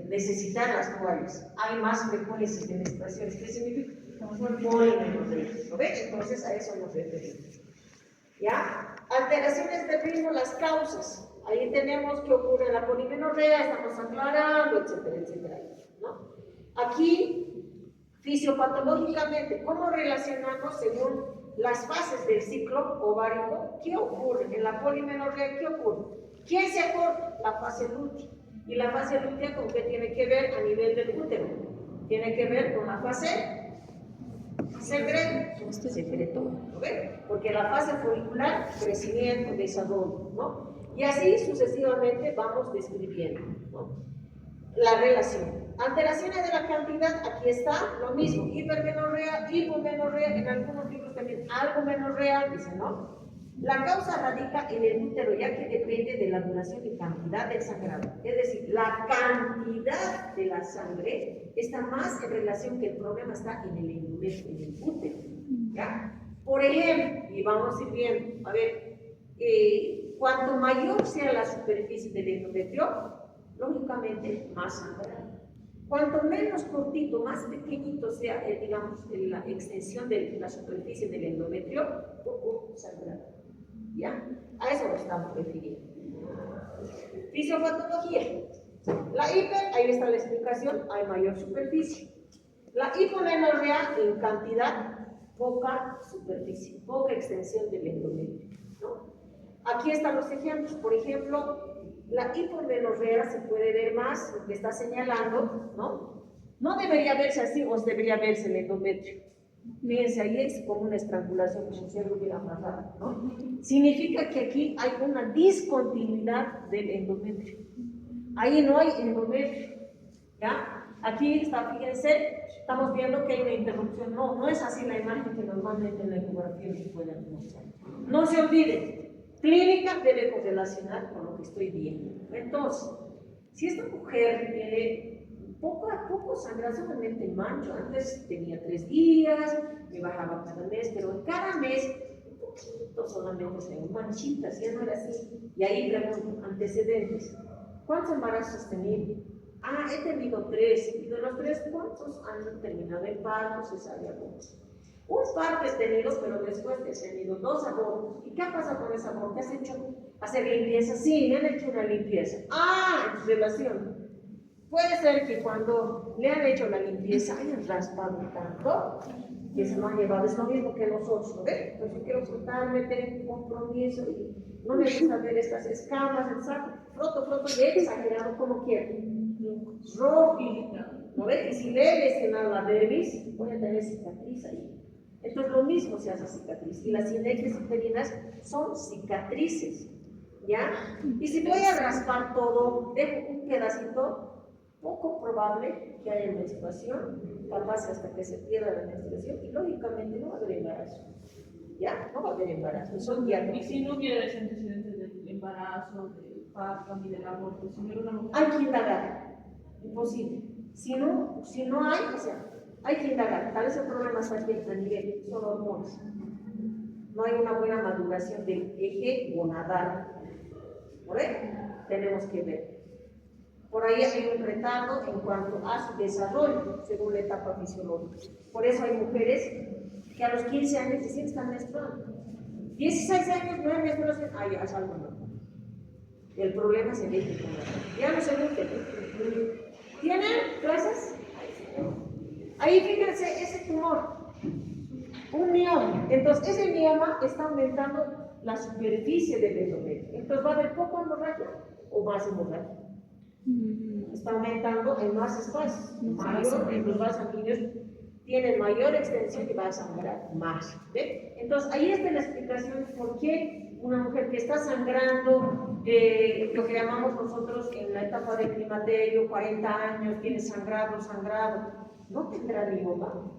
Speaker 1: necesitar las toallas. Hay más frecuencias de menstruaciones. ¿Qué significa? Son polimenorrea, ¿no ves? Entonces a eso nos referimos. ¿Ya? Alteraciones del ritmo, las causas. Ahí tenemos que ocurre la polimenorrea, estamos aclarando, etcétera, etcétera, ¿no? Aquí, fisiopatológicamente, ¿cómo relacionamos según las fases del ciclo ovárico? ¿Qué ocurre? En la polimenorrea, ¿qué ocurre? ¿Quién se acorta? La fase lútea. ¿Y la fase lútea con qué tiene que ver a nivel del útero? Tiene que ver con la fase secretora, ¿no ven? Porque la fase folicular, crecimiento, desarrollo, ¿no? Y así sucesivamente vamos describiendo, ¿no? La relación. Alteraciones de la cantidad, aquí está lo mismo, hipermenorrea, hipomenorrea, en algunos libros también algomenorrea, dicen, ¿no? La causa radica en el útero, ya que depende de la duración y cantidad del sangrado. Es decir, la cantidad de la sangre está más en relación que el problema está en el endometrio, en el útero, ¿ya? Por ejemplo, y vamos a ir viendo, a ver, cuanto mayor sea la superficie del endometrio, lógicamente más sangrado. Cuanto menos cortito, más pequeñito sea, digamos, la extensión de la superficie del endometrio, poco sangrado. ¿Ya? A eso nos estamos refiriendo. Fisiopatología. La hiper, ahí está la explicación, hay mayor superficie. La hipomenorrea en cantidad, poca superficie, poca extensión del endometrio, ¿no? Aquí están los ejemplos. Por ejemplo, la hipomenorrea se puede ver más, lo que está señalando, ¿no? No debería verse así, o debería verse el endometrio. Fíjense, ahí es como una estrangulación, como si algo hubiera amarrado, ¿no? Significa que aquí hay una discontinuidad del endometrio. Ahí no hay endometrio, ¿ya? Aquí está, fíjense, estamos viendo que hay una interrupción. No, no es así la imagen que normalmente en la ecografía se puede mostrar. No se olviden, clínica debe correlacionar con lo que estoy viendo. Entonces, si esta mujer tiene poco a poco sangra, solamente mancho, antes tenía 3 días, me bajaba cada mes, pero cada mes un poquito solamente se ven manchitas, ya no era así. Y ahí pregunto, antecedentes, ¿cuántos embarazos has tenido? Ah, he tenido 3, y de los 3, ¿cuántos han terminado en parto, cesárea? Un parto he tenido, pero después he tenido 2 abortos. ¿Y qué ha pasado con ese aborto? ¿Qué has hecho? ¿Hacer limpieza? Sí, me han hecho una limpieza. Ah, en tu relación. Puede ser que cuando le han hecho la limpieza hayan raspado tanto que se lo han llevado. Es lo mismo que nosotros, ¿no ves? Pues yo quiero frotarme, tengo un compromiso y no me gusta ver estas escamas, el saco. Froto y he exagerado como quiero. Rojo, ¿no ves? Y si le he lesionado la dermis, voy a tener cicatriz ahí. Entonces lo mismo se hace cicatriz. Y las sinequias uterinas son cicatrices, ¿ya? Y si voy a raspar todo, dejo un pedacito, poco probable que haya menstruación, capaz hasta que se pierda la menstruación, y lógicamente no va a haber embarazo. ¿Ya? No va a haber embarazo. Son
Speaker 2: Y si no hubiera ese antecedente del embarazo, del parto, ni del aborto, si no era una mujer.
Speaker 1: Hay que indagar. Imposible. Si no hay, o sea, hay que indagar. Tal vez el problema está aquí a nivel, son hormonas. No hay una buena maduración del eje gonadal. ¿Por ahí? Tenemos que ver. Por ahí hay un retardo en cuanto a su desarrollo, según la etapa fisiológica. Por eso hay mujeres que a los 15 años recién están menstruando. 16 años no hay menstruación, ya es algo normal. El problema es el eje gonadal. Ya no se busquen. ¿Tienen clases? Ahí fíjense ese tumor, un mioma. Entonces ese mioma está aumentando la superficie del endometrio. Entonces va a haber poco hemorragia o más hemorragia. Está aumentando en más espacios. Mayor, en los vasos sanguíneos tienen mayor extensión y va a sangrar más. ¿Ve? Entonces ahí está la explicación por qué una mujer que está sangrando, lo que llamamos nosotros en la etapa de climaterio, 40 años, tiene sangrado, no tendrá mioma,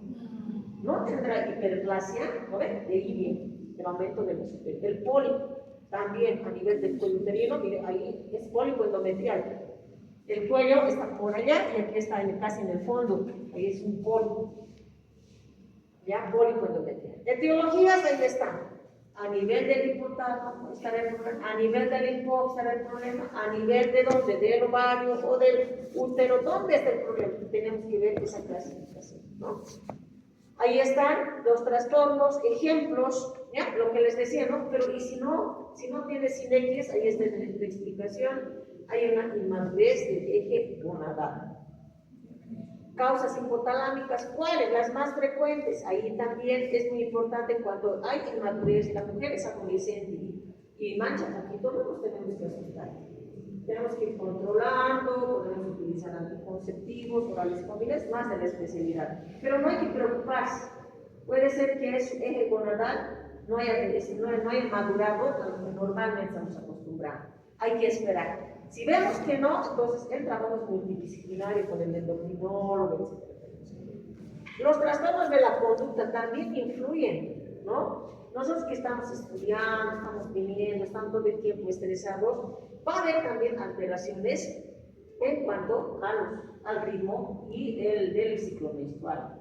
Speaker 1: no tendrá hiperplasia, ¿no ven? De ahí viene el aumento de los el pólipo, también a nivel del cuello uterino, mire, ahí es pólipo endometrial. El cuello está por allá y aquí está casi en el fondo, ahí es un pólipo, ya, pólipo endometrial. Etiologías, ahí están. A nivel del hipotálamo estará el problema, a nivel del hipo estará el problema, a nivel de dónde, del ovario o del útero, ¿dónde está el problema? Tenemos que ver esa clasificación, ¿no? Ahí están los trastornos, ejemplos, ¿ya? Lo que les decía, ¿no? Pero y si no tiene sinequias, ahí está la explicación, hay una inmadurez del eje gonadal. Causas hipotalámicas, ¿cuáles? Las más frecuentes. Ahí también es muy importante cuando hay inmadurez, la mujer es adolescente y mancha poquito, no nos tenemos que asustar. Tenemos que ir controlando, podemos utilizar anticonceptivos, orales combinados, más de la especialidad. Pero no hay que preocuparse. Puede ser que es eje gonadal, no haya madurado a lo que normalmente estamos acostumbrados. Hay que esperar. Si vemos que no, entonces el trabajo es multidisciplinario con el endocrinólogo, etc. Los trastornos de la conducta también influyen, ¿no? Nosotros que estamos estudiando, estamos viniendo, estamos todo el tiempo estresados, va a haber también alteraciones en cuanto al ritmo y del ciclo menstrual.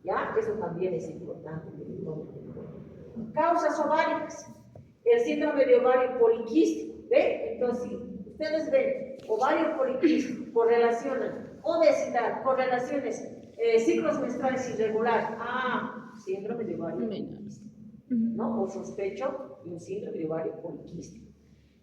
Speaker 1: ¿Ya? Eso también es importante. Causas ováricas. El síndrome de ovario poliquístico. ¿Ve? Entonces, ustedes ven, ovario poliquístico correlacionan obesidad, correlaciones, ciclos menstruales irregulares. Síndrome de ovario poliquístico, ¿no? O sospecho de un síndrome de ovario poliquístico.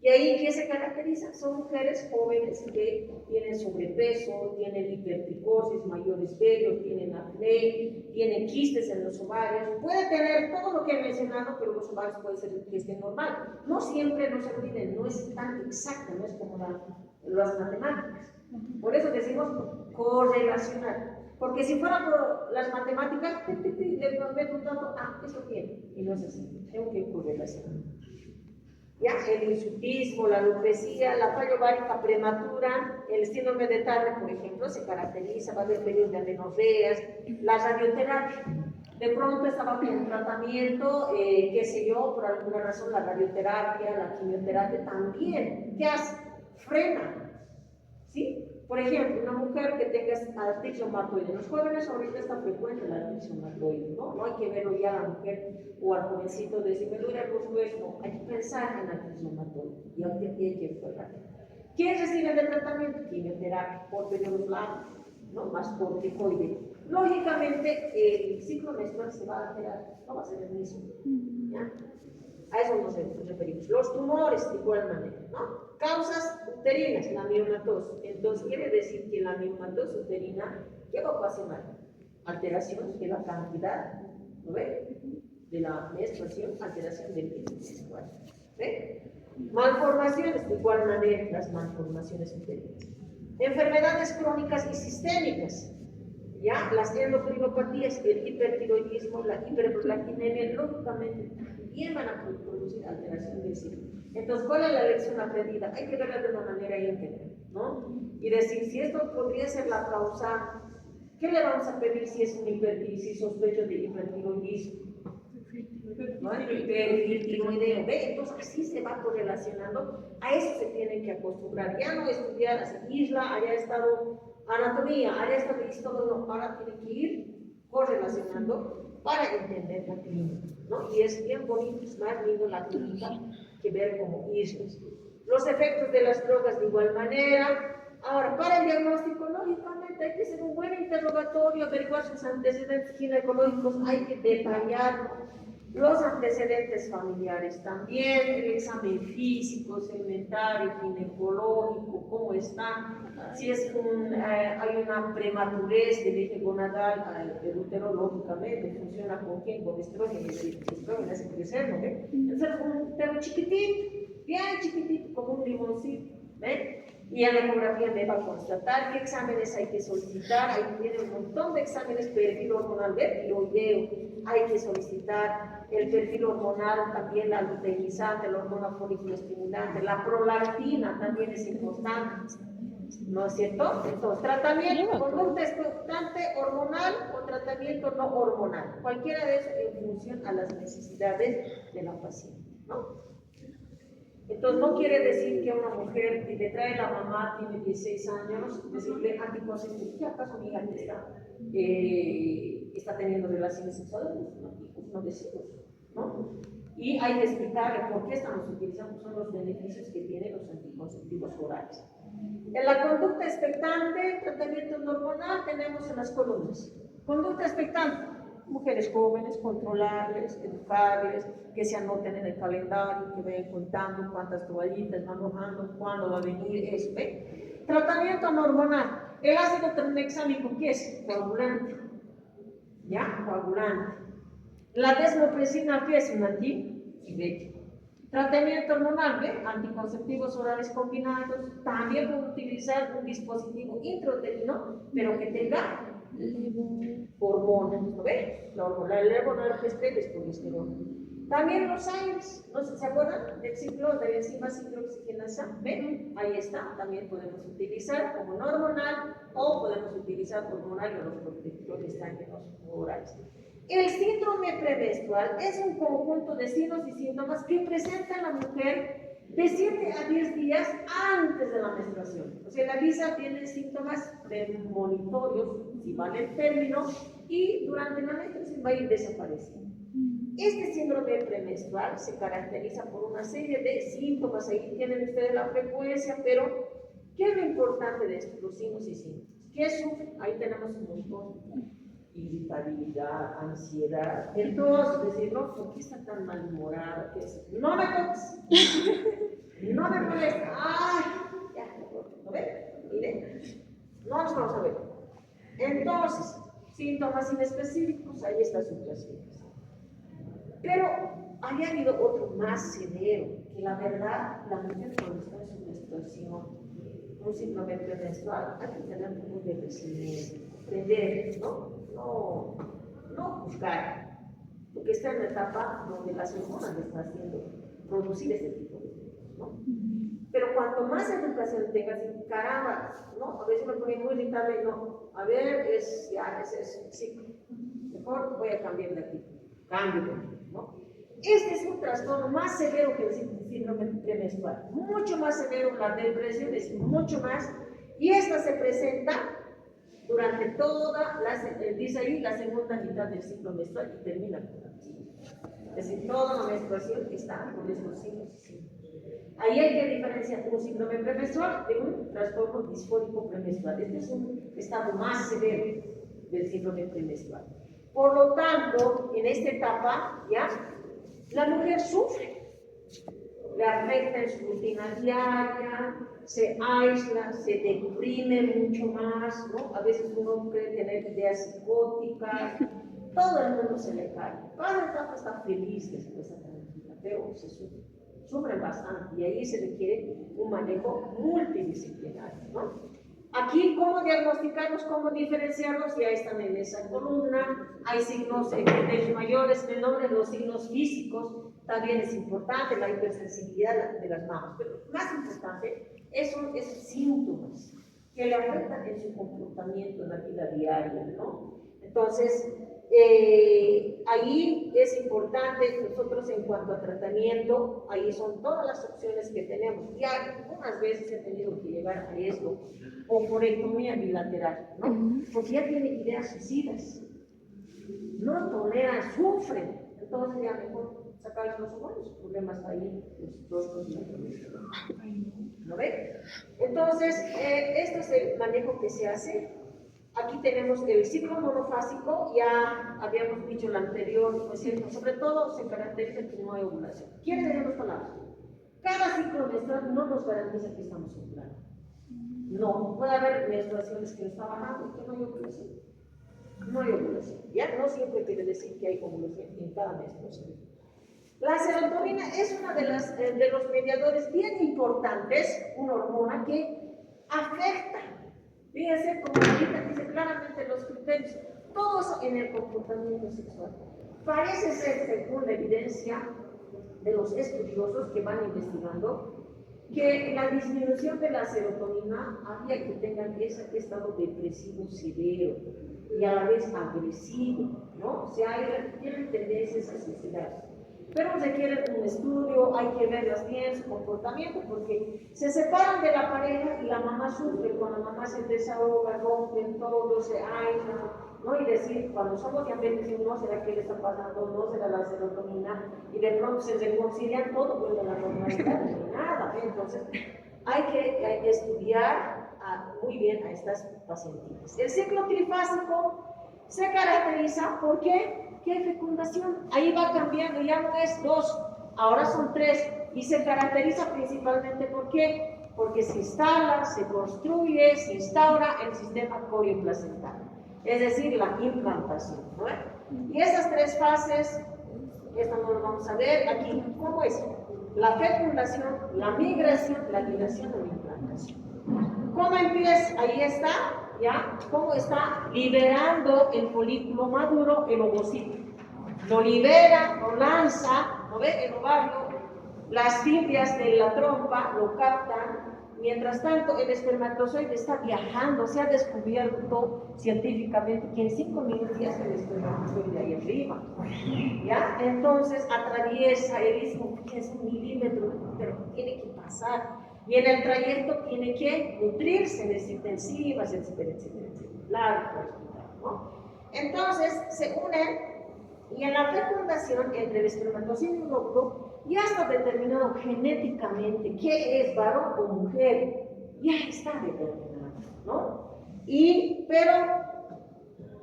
Speaker 1: Y ahí, ¿qué se caracteriza? Son mujeres jóvenes que tienen sobrepeso, tienen hipertricosis, mayores vellos, tienen acné, tienen quistes en los ovarios. Puede tener todo lo que he mencionado, pero los ovarios puede ser que estén normal. No siempre, no se olviden, no es tan exacta, no es como las matemáticas. Por eso decimos correlacionar. Porque si fuera por las matemáticas, le meto un dato, eso tiene. Y no es así, tengo que correlacionar. ¿Ya? El hirsutismo, la alopecia, la falla ovárica prematura, el síndrome de Turner, por ejemplo, se caracteriza, va a haber periodos de amenorreas, la radioterapia. De pronto estaba con un tratamiento, qué sé yo, por alguna razón la radioterapia, la quimioterapia también. ¿Qué hace? Frena. ¿Sí? Por ejemplo, una mujer que tenga artritis reumatoide. En los jóvenes ahorita está frecuente la artritis reumatoide, ¿no? No hay que verlo ya a la mujer o al jovencito de decir, me duele los huesos, no, hay que pensar en la artritis reumatoide y hay que explorar. ¿Quién recibe de tratamiento? Quimioterapia por periodos largos, ¿no? Más corticoide. Lógicamente, el ciclo menstrual se va a alterar, no va a ser el mismo, ¿ya? A eso nos referimos. Los tumores, de igual manera, ¿no? Causas uterinas, la miomatosis. Entonces, quiere decir que la miomatosis uterina, ¿qué va a ocasionar? Alteración de la cantidad, ¿no ve? De la menstruación, alteración del ritmo menstrual. ¿Ve? Malformaciones, de igual manera, las malformaciones uterinas. Enfermedades crónicas y sistémicas. ¿Ya? Las endocrinopatías, el hipertiroidismo, la hiperprolactinemia, lógicamente también van a producir alteración del ciclo. Entonces, ¿cuál es la lección aprendida? Hay que verla de una manera íntegra, ¿no? Y decir, si esto podría ser la causa, ¿qué le vamos a pedir si es un si sospecho de hipertiroidismo? ¿No? Hipertiroideo, ¿ve? Entonces, así se va correlacionando. A eso se tienen que acostumbrar. Ya no estudiar así, Isla haya estado anatomía, haya estado todo, ahora tienen que ir correlacionando para entender la clínica, ¿no? Y es bien bonito, es más lindo la clínica que ver como islas. Los efectos de las drogas de igual manera. Ahora, para el diagnóstico, lógicamente hay que hacer un buen interrogatorio, averiguar sus antecedentes ginecológicos, hay que detallar los antecedentes familiares también, el examen físico, segmentario, ginecológico, cómo está, si es hay una prematurez del eje gonadal, el útero lógicamente funciona con quién, con estrógeno, el estrógeno hace crecer, ¿no? Entonces un útero chiquitito, bien chiquitito, como un limoncito, ¿ven? Y en la ecografía me va a constatar qué exámenes hay que solicitar. Ahí tiene un montón de exámenes, perfil hormonal, tiroideo, hay que solicitar el perfil hormonal, también la luteinizante, la hormona foliculoestimulante, la prolactina también es importante, ¿no es cierto? Entonces, tratamiento, conducta expectante hormonal o tratamiento no hormonal, cualquiera de esos en función a las necesidades de la paciente, ¿no? Entonces, no quiere decir que una mujer que le trae la mamá, tiene 16 años, decirle anticonceptivo, ¿qué acaso mi hija está teniendo relaciones sexuales? No decimos, ¿no? Y hay que explicarle por qué estamos utilizando, son los beneficios que tienen los anticonceptivos orales. En la conducta expectante, tratamiento no hormonal, tenemos en las columnas. Conducta expectante, mujeres jóvenes, controlarles, educarles, que se anoten en el calendario, que vayan contando cuántas toallitas van mojando, cuándo va a venir, eso, ¿ve? Tratamiento no hormonal. El ácido tranexámico, ¿qué es? Coagulante. ¿Ya? Coagulante. La desmopresina, ¿qué es? Un antidiurético. Tratamiento hormonal, ¿ve? Anticonceptivos orales combinados. También puedo utilizar un dispositivo intrauterino, pero que tenga hormonas, ¿no ve? La hormona, el levonorgestrel es progesterona. También los AINES, ¿no se acuerdan del ciclo de enzima ciclooxigenasa? ¿Ven? Ahí está, también podemos utilizar como no hormonal o podemos utilizar hormonal en los progestágenos orales. El síndrome premenstrual es un conjunto de signos y síntomas que presenta la mujer de 7 a 10 días antes de la menstruación. O sea, la visa tiene síntomas premonitorios, si vale el término, y durante la menstruación va a ir desapareciendo. Este síndrome premenstrual se caracteriza por una serie de síntomas, ahí tienen ustedes la frecuencia, pero ¿qué es lo importante de esto? Los signos y síntomas. ¿Qué sufren? Ahí tenemos un montón. Irritabilidad, ansiedad, entonces decir, no, ¿por qué está tan malhumorada? No me toques, No me molesta. ¡Ay! Ya, ¿no ven? Miren, no nos vamos a ver. Entonces, síntomas inespecíficos, ahí está su clasificación. Pero había habido otro más severo, que la verdad, la mujer cuando está en su menstruación, un síndrome premenstrual, hay que tener un poco de resiliencia, aprender, no juzgar, porque está en la etapa donde las hormonas le están haciendo producir ese tipo de cosas, ¿no? Pero cuanto más educación tengas, caramba, ¿no? A veces me ponía muy irritable, no, a ver, ese es el ciclo, mejor voy a cambiar de aquí, cambio, ¿no? Este es un trastorno más severo que el síndrome premenstrual, mucho más severo, la depresión es mucho más, y esta se presenta durante toda, dice ahí, la segunda mitad del ciclo menstrual y termina con la menstruación. Es decir, toda la menstruación está con estos signos y síntomas. Ahí hay que diferenciar un síndrome premenstrual de un trastorno disfórico premenstrual. Este es un estado más severo del síndrome premenstrual. Por lo tanto, en esta etapa, ¿ya? La mujer sufre, le afecta en su rutina diaria, se aísla, se deprime mucho más, ¿no? A veces uno cree tener ideas psicóticas, todo el mundo se le cae. Cada etapa está feliz después de esa tranquila, pero se sufre bastante y ahí se requiere un manejo multidisciplinario, ¿no? Aquí, ¿cómo diagnosticarlos? ¿Cómo diferenciarlos? Ya están en esa columna. Hay signos mayores, menores, los signos físicos. También es importante la hipersensibilidad de las mamas. Pero más importante son esos síntomas que le afectan en su comportamiento en la vida diaria, ¿no? Entonces, ahí es importante, nosotros en cuanto a tratamiento, ahí son todas las opciones que tenemos. Y algunas veces he tenido que llegar a esto, o por ectomía bilateral, ¿no? Porque ya tiene ideas suicidas, no toleran, sufren, entonces ya mejor sacarles los ovarios, el problema está ahí, ¿no ven? Entonces, este es el manejo que se hace. Aquí tenemos el ciclo monofásico, ya habíamos dicho el anterior, ¿no es cierto? Sobre todo se caracteriza por no hay ovulación. Quiere decir dos palabras. Cada ciclo menstrual no nos garantiza que estamos ovulando. No, puede haber menstruaciones que está bajando y que no hay ovulación. No hay ovulación. Ya no siempre quiere decir que hay ovulación en cada menstruación. La serotonina es una de los mediadores bien importantes, una hormona que afecta. Fíjense, como ahorita dice claramente los criterios, todo eso en el comportamiento sexual. Parece ser, según la evidencia de los estudiosos que van investigando, que la disminución de la serotonina haría que tengan ese estado depresivo severo y a la vez agresivo, ¿no? O sea, tienen tendencias a suicidarse. Pero requieren un estudio, hay que verlas bien, su comportamiento, porque se separan de la pareja y la mamá sufre, cuando la mamá se desahoga, rompen todo, se aíslan, ¿no? Y decir, cuando somos diabéticos, no será que le está pasando, no será la serotonina, y de pronto se reconcilian todo, vuelve a la normalidad, ni nada, ¿eh? Entonces, hay que estudiar muy bien a estas pacientitas. El ciclo trifásico se caracteriza por qué hay fecundación, ahí va cambiando, ya no es 2, ahora son 3, y se caracteriza principalmente ¿por qué? Porque se instala, se construye, se instaura el sistema corioplacental, es decir, la implantación, ¿no? Y esas 3 fases, esto no lo vamos a ver aquí, ¿cómo es? La fecundación, la migración o la implantación. ¿Cómo empieza? Ahí está, ¿ya? ¿Cómo está liberando el folículo maduro, el ovocito? Lo libera, lo lanza, ¿no ve? El ovario, las fibras de la trompa lo captan. Mientras tanto, el espermatozoide está viajando, se ha descubierto científicamente que en 5 minutos ya está el espermatozoide ahí arriba, ¿ya? Entonces atraviesa el istmo, que es 1 milímetro, pero tiene que pasar. Y en el trayecto tiene que nutrirse, necesita enzimas, etcétera, etcétera, etcétera. Largo, ¿no? Entonces se unen y en la fecundación entre el espermatozoide y el óvulo ya está determinado genéticamente qué es varón o mujer. Ya está determinado, ¿no? Pero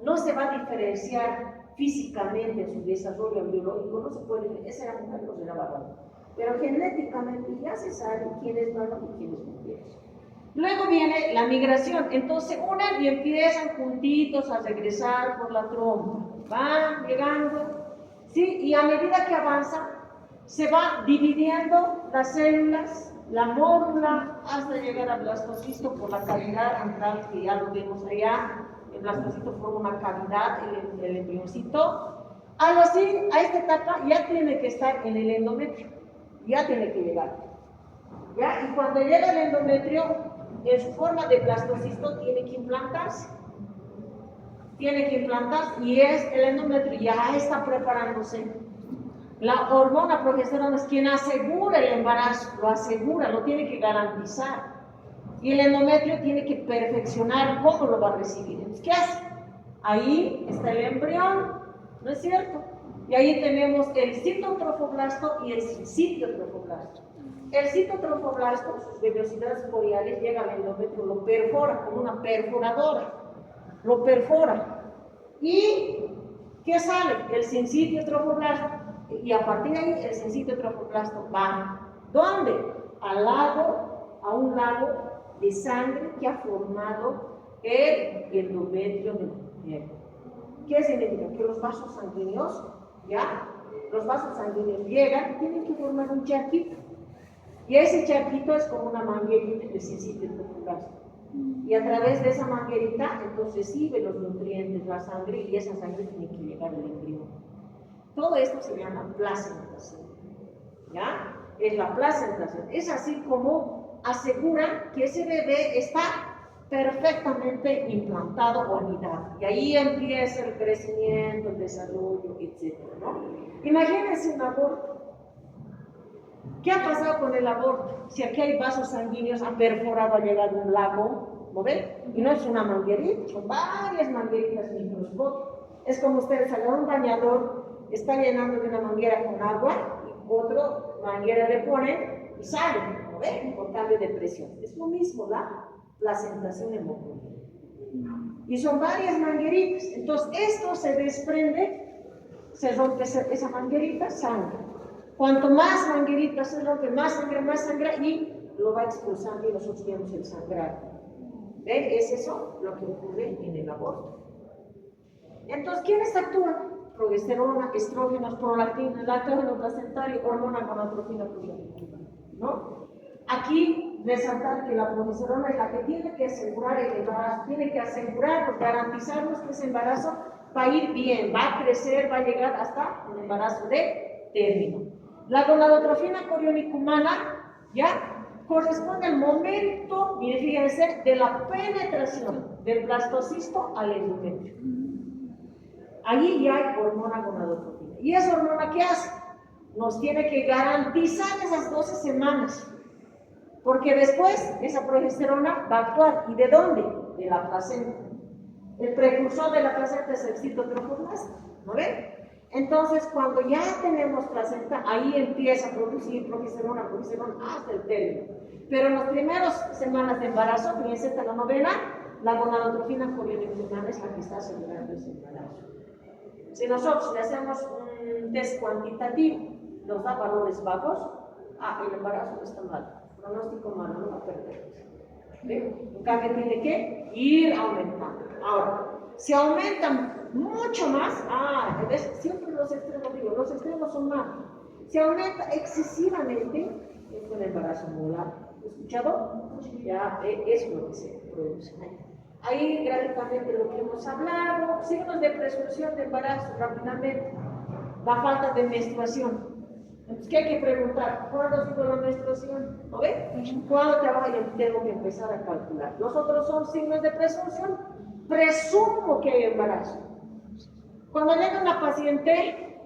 Speaker 1: no se va a diferenciar físicamente en su desarrollo biológico, no se puede decir, esa era mujer o era varón. pero genéticamente ya se sabe quién es varón y quién es mujer. Luego viene la migración, entonces unen y empiezan juntitos a regresar por la trompa, van llegando, ¿sí? Y a medida que avanzan, se va dividiendo las células, la mórula, hasta llegar al blastocisto por la cavidad antral, que ya lo vemos allá. El blastocisto forma una cavidad, el embrioncito. Algo así, a esta etapa ya tiene que estar en el endometrio, ya tiene que llegar. ¿Ya? Y cuando llega el endometrio, en su forma de blastocisto tiene que implantarse. Tiene que implantarse y el endometrio ya está preparándose. La hormona progesterona es quien asegura el embarazo, lo asegura, lo tiene que garantizar. Y el endometrio tiene que perfeccionar cómo lo va a recibir. Entonces, ¿qué hace? Ahí está el embrión, ¿no es cierto? Y ahí tenemos el citotrofoblasto y el sincitiotrofoblasto. El citotrofoblasto, sus vellosidades coriales, llega al endometrio, lo perfora como una perforadora, lo perfora. ¿Y qué sale? El sincitiotrofoblasto. Y a partir de ahí, el sincitiotrofoblasto va, ¿dónde? Al lago, a un lago de sangre que ha formado el endometrio de la mujer. ¿Qué significa? Que los vasos sanguíneos, ¿ya? Los vasos sanguíneos llegan y tienen que formar un charquito. Y ese charquito es como una manguerita del sincitiotrofoblasto. Y a través de esa manguerita, entonces recibe los nutrientes, la sangre, y esa sangre tiene que llegar al embrión. Todo esto se llama placentación. ¿Ya? Es la placentación. Es así como asegura que ese bebé está perfectamente implantado o anidado. Y ahí empieza el crecimiento, el desarrollo, etc., ¿no? Imagínense un aborto. ¿Qué ha pasado con el aborto? Si aquí hay vasos sanguíneos, ha perforado, ha llegado un lago, ¿no ven? Y no es una manguerita, son varias mangueritas microscópicas. Es como ustedes agarran un bañador, está llenando de una manguera con agua, y otra manguera le ponen y sale, ¿no ven? Por cambio de presión. Es lo mismo la placentación hemorroidal. Y son varias mangueritas. Entonces esto se desprende, se rompe esa manguerita, sangre. Cuanto más mangueritas se rompe, más sangre, y lo va expulsando y nosotros vemos el sangrado. ¿Ven? Es eso lo que ocurre en el aborto. Entonces, ¿quiénes actúan? Progesterona, estrógenos, prolactina, lactógeno placentario, hormona gonadotropina, ¿no? Aquí resaltar que la progesterona es la que tiene que asegurar el embarazo, tiene que asegurarnos, garantizarnos que ese embarazo va a ir bien, va a crecer, va a llegar hasta un embarazo de término. La gonadotrofina coriónica humana, ¿ya? Corresponde al momento, miren, fíjense, de la penetración del blastocisto al endometrio. Allí ya hay hormona gonadotrofina. ¿Y esa hormona qué hace? Nos tiene que garantizar esas 12 semanas. Porque después esa progesterona va a actuar. ¿Y de dónde? De la placenta. El precursor de la placenta es el citotrofoblasto, ¿no ven? Entonces, cuando ya tenemos placenta, ahí empieza a producir progesterona hasta el término. Pero en las primeras semanas de embarazo, fíjense, hasta la novena, la gonadotrofina coriónica humana es la que está asegurando ese embarazo. Si nosotros le hacemos un test cuantitativo, nos da valores bajos, el embarazo no está mal, pronóstico malo, no va a perder. En cambio, tiene que ir aumentando. Ahora, si aumentan mucho más, ¿ves? Siempre los extremos, digo, los extremos son malos. Si aumenta excesivamente, es un embarazo molar. ¿Escuchado? Ya eso es lo que se produce. Ahí gráficamente lo que hemos hablado, signos de presunción de embarazo rápidamente, la falta de menstruación. Entonces, ¿qué hay que preguntar? ¿Cuándo ha sido la menstruación? ¿No ves? ¿Cuándo trabaja? Yo tengo que empezar a calcular. Los otros son signos de presunción. Presumo que hay embarazo. Cuando llega una paciente,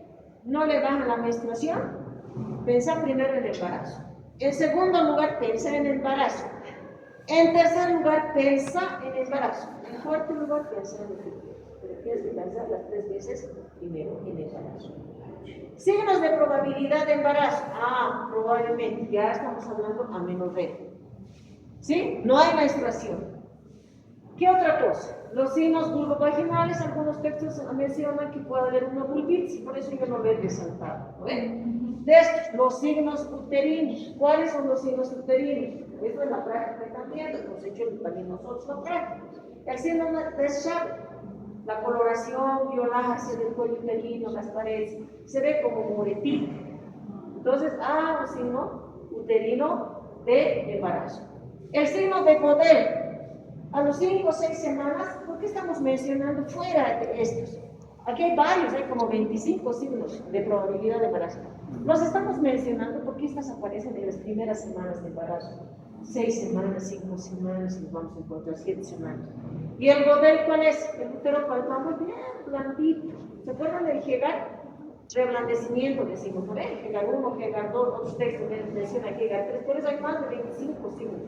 Speaker 1: no le baja la menstruación, pensar primero en el embarazo. En segundo lugar, pensar en el embarazo. En tercer lugar, pensar en el embarazo. En cuarto lugar, pensar en el futuro. Pero tienes que pensar las 3 veces primero en el embarazo. Signos de probabilidad de embarazo. Probablemente, ya estamos hablando amenorrea. ¿Sí? No hay menstruación. ¿Qué otra cosa? Los signos vulvovaginales, algunos textos mencionan que puede haber una vulvitis, por eso yo no lo he resaltado. ¿No ven? De estos, los signos uterinos. ¿Cuáles son los signos uterinos? Esto es la práctica también, lo hemos hecho también nosotros la práctica. El signo de Sharp, la coloración violácea del cuello uterino, las paredes, se ve como moretito. Entonces, un signo uterino de embarazo. El signo de Godel, a los 5 o 6 semanas, ¿por qué estamos mencionando fuera de estos? Aquí hay varios, hay como 25 signos de probabilidad de embarazo. Los estamos mencionando porque estas aparecen en las primeras semanas de embarazo. 6 semanas, 5 semanas, y vamos a encontrar 7 semanas. ¿Y el Godel cuál es? El útero palpable bien blandito. ¿Se acuerdan del Hegar? Reblandecimiento, decimos, ¿no? Hegar 1, Hegar 2, otros textos mencionan Hegar 3, por eso hay más de 25 signos.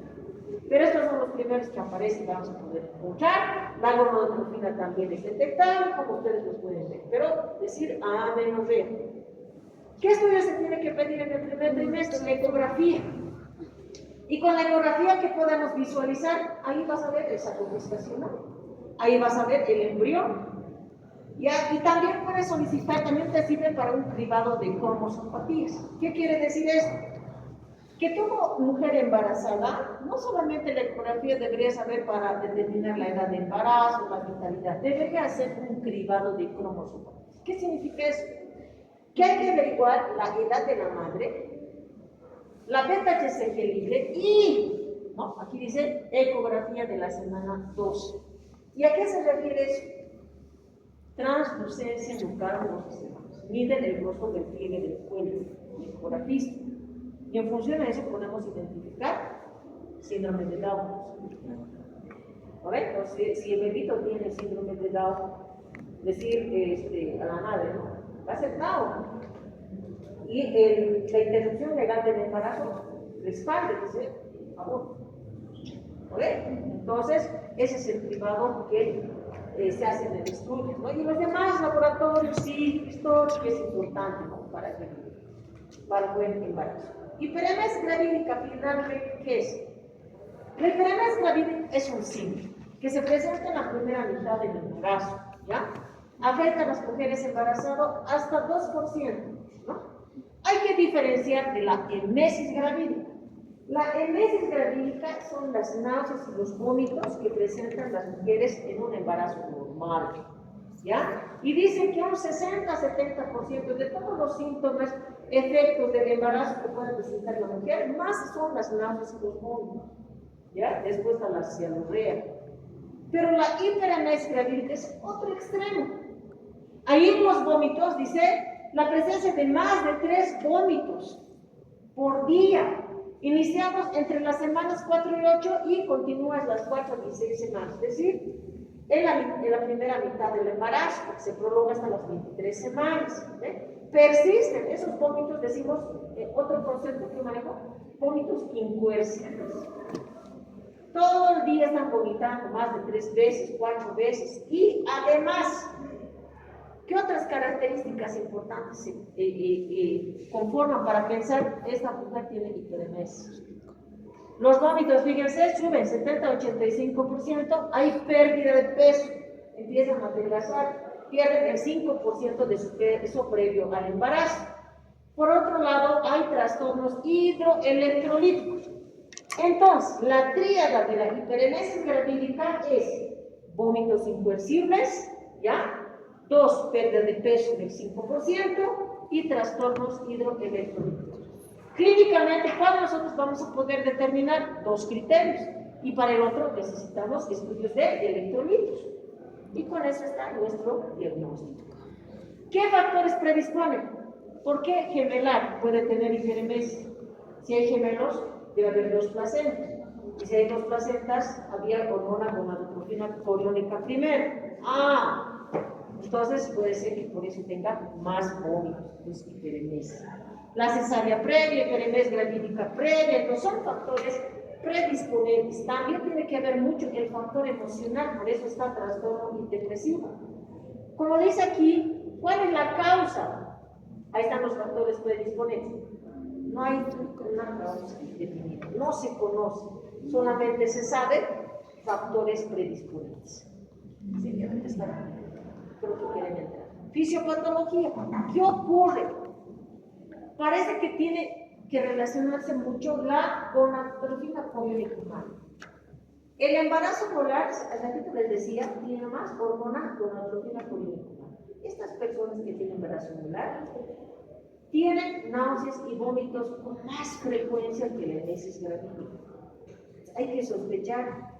Speaker 1: Pero estos son los primeros que aparecen, vamos a poder encontrar. La gonodotrofina también es detectable, como ustedes los pueden ver. Pero decir amenorrea. ¿Qué estudio se tiene que pedir en el primer trimestre? La ecografía. Y con la ecografía, ¿qué podemos visualizar? Ahí vas a ver el saco gestacional. Ahí vas a ver el embrión. ¿Ya? Y también puedes solicitar, también te sirve para un cribado de cromosopatías. ¿Qué quiere decir esto? Que toda mujer embarazada, no solamente la ecografía debería saber para determinar la edad de embarazo, la vitalidad, debería hacer un cribado de cromosopatías. ¿Qué significa eso? Que hay que averiguar la edad de la madre, la beta-HCG libre y, ¿no? Aquí dice ecografía de la semana 12. ¿Y a qué se refiere eso? Translucencia nucal de los sistemas. Miden el rostro del pliegue del cuello, el ecografista. Y en función de eso podemos identificar síndrome de Down. ¿Correcto? Si el bebito tiene síndrome de Down, decir a la madre, ¿no? Va a ser Down. Y la interrupción legal del embarazo respalde, dice, aborto. ¿Correcto? Entonces, ese es el cribado que se hace en el estudio, ¿no? Y los demás laboratorios, sí, historia, que es importante, ¿no? Para el buen embarazo. Hiperemesis gravídica, finalmente, ¿qué es? La hiperemesis gravídica es un signo que se presenta en la primera mitad del embarazo, ¿ya? Afecta a las mujeres embarazadas hasta 2%, ¿no? Hay que diferenciar de la emesis gravídica. La emesis gravídica son las náuseas y los vómitos que presentan las mujeres en un embarazo normal, ¿ya? Y dicen que un 60-70% de todos los síntomas, efectos del embarazo que puede presentar la mujer, más son las náuseas y los vómitos, ¿ya? Después está la cianorrea. Pero la hiperemesis gravídica es otro extremo. Ahí en los vómitos dice la presencia de más de 3 vómitos por día. Iniciamos entre las semanas 4 y 8 y continúas las 4 y 6 semanas, es decir, en la primera mitad del embarazo, que se prolonga hasta las 23 semanas. Persisten esos vómitos, decimos, otro concepto que manejo, vómitos incoercibles. Todo el día están vomitando más de 3 veces, 4 veces, y además, ¿qué otras características importantes conforman para pensar esta mujer tiene hiperemesis? Los vómitos, fíjense, suben 70-85%, hay pérdida de peso, empiezan a adelgazar, pierden el 5% de su peso previo al embarazo. Por otro lado, hay trastornos hidroelectrolíticos. Entonces, la tríada de la hiperemesis gravídica es vómitos incoercibles, ¿ya? 2, pérdida de peso del 5% y trastornos hidroelectrolíticos. Clínicamente, ¿cuál nosotros vamos a poder determinar? 2 criterios. Y para el otro necesitamos estudios de electrolitos. Y con eso está nuestro diagnóstico. ¿Qué factores predisponen? ¿Por qué gemelar puede tener hiperemesis? Si hay gemelos, debe haber 2 placentas. Y si hay 2 placentas, había hormona gonadotrofina coriónica primero. Entonces puede ser que por eso tenga más vómitos, es hiperemesis. La cesárea previa, hiperemesis gravídica previa, entonces son factores predisponentes. También tiene que haber mucho el factor emocional, por eso está trastorno depresivo. Como dice aquí, ¿cuál es la causa? Ahí están los factores predisponentes. No hay una causa definida, no se conoce, solamente se sabe factores predisponentes. ¿Sí? Creo que quieren entrar. Fisiopatología. ¿Qué ocurre? parece que tiene que relacionarse mucho la gonadotrofina coriónica humana. El embarazo molar, al ratito les decía, tiene más hormona gonadotrofina coriónica humana. Estas personas que tienen embarazo molar tienen náuseas y vómitos con más frecuencia que la enesis gravídica. Hay que sospechar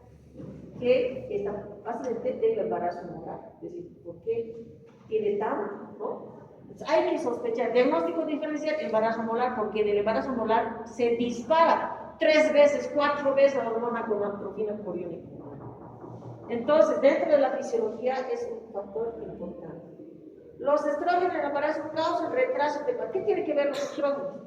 Speaker 1: que esta paciente tenga embarazo molar, es decir, ¿por qué tiene tanto? ¿No? Entonces, hay que sospechar, diagnóstico diferencial, embarazo molar, porque en el embarazo molar se dispara 3 veces, 4 veces la hormona gonadotrofina coriónica. Entonces, dentro de la fisiología es un factor importante. Los estrógenos en el embarazo causan retraso de... ¿Qué tiene que ver los estrógenos?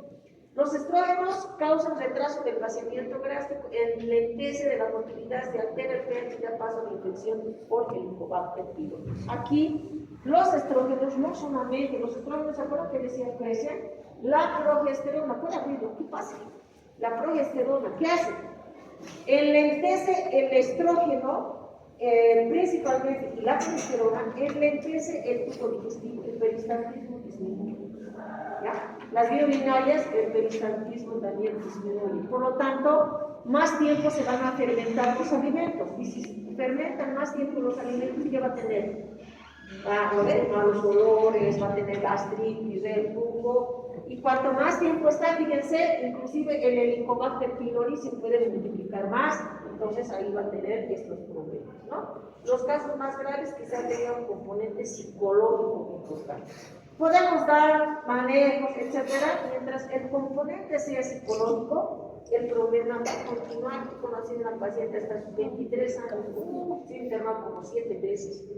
Speaker 1: Los estrógenos causan retraso del vaciamiento gástrico, enlentece de la motilidad, se altera el pH y da paso a la infección por Helicobacter pylori. Aquí, los estrógenos no solamente, los estrógenos, ¿se acuerdan que decía Grecia? La progesterona, ¿puede abrirlo? ¿Qué pasa? La progesterona, ¿qué hace? Enlentece el estrógeno, principalmente, y la progesterona, enlentece el tubo digestivo, el peristaltismo disminuye. ¿Ya? Las vías urinarias, el peristaltismo también disminuye. Por lo tanto, más tiempo se van a fermentar los alimentos. Y si fermentan más tiempo los alimentos, ¿qué va a tener? Va a haber malos olores, va a tener gastritis, reflujo. Y cuanto más tiempo está, fíjense, inclusive el Helicobacter pylori se puede multiplicar más. Entonces ahí va a tener estos problemas, ¿no? Los casos más graves quizás tengan un componente psicológico importante. Podemos dar manejos, etcétera, mientras el componente sea psicológico, el problema va a continuar. Conociendo a una paciente hasta sus 23 años, se interna como 7 veces.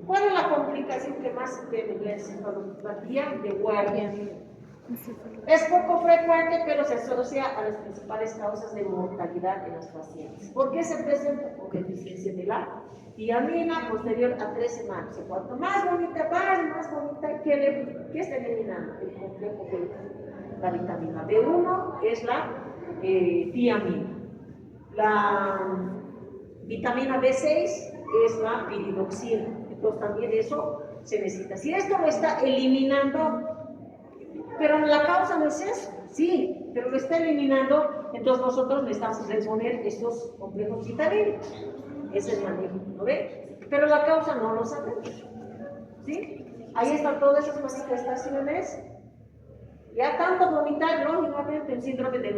Speaker 1: ¿Cuál es la complicación que más se tiene en la encefalopatía de Warren? Es poco frecuente, pero se asocia a las principales causas de mortalidad en los pacientes. ¿Por qué se presenta? Por deficiencia de la tiamina posterior a 3 semanas. Cuanto más bonita, ¿qué está eliminando? El complejo B. La vitamina B1 es la tiamina. La vitamina B6 es la piridoxina. Entonces también eso se necesita. Si esto lo está eliminando, pero la causa no es eso, sí, pero lo está eliminando, entonces nosotros necesitamos responder estos complejos vitamínicos. Ese es el manejo, ¿no ve? Pero la causa no lo sabemos, ¿sí? Ahí están todas esas manifestaciones. Ya tanto vomitar, lógicamente, el síndrome de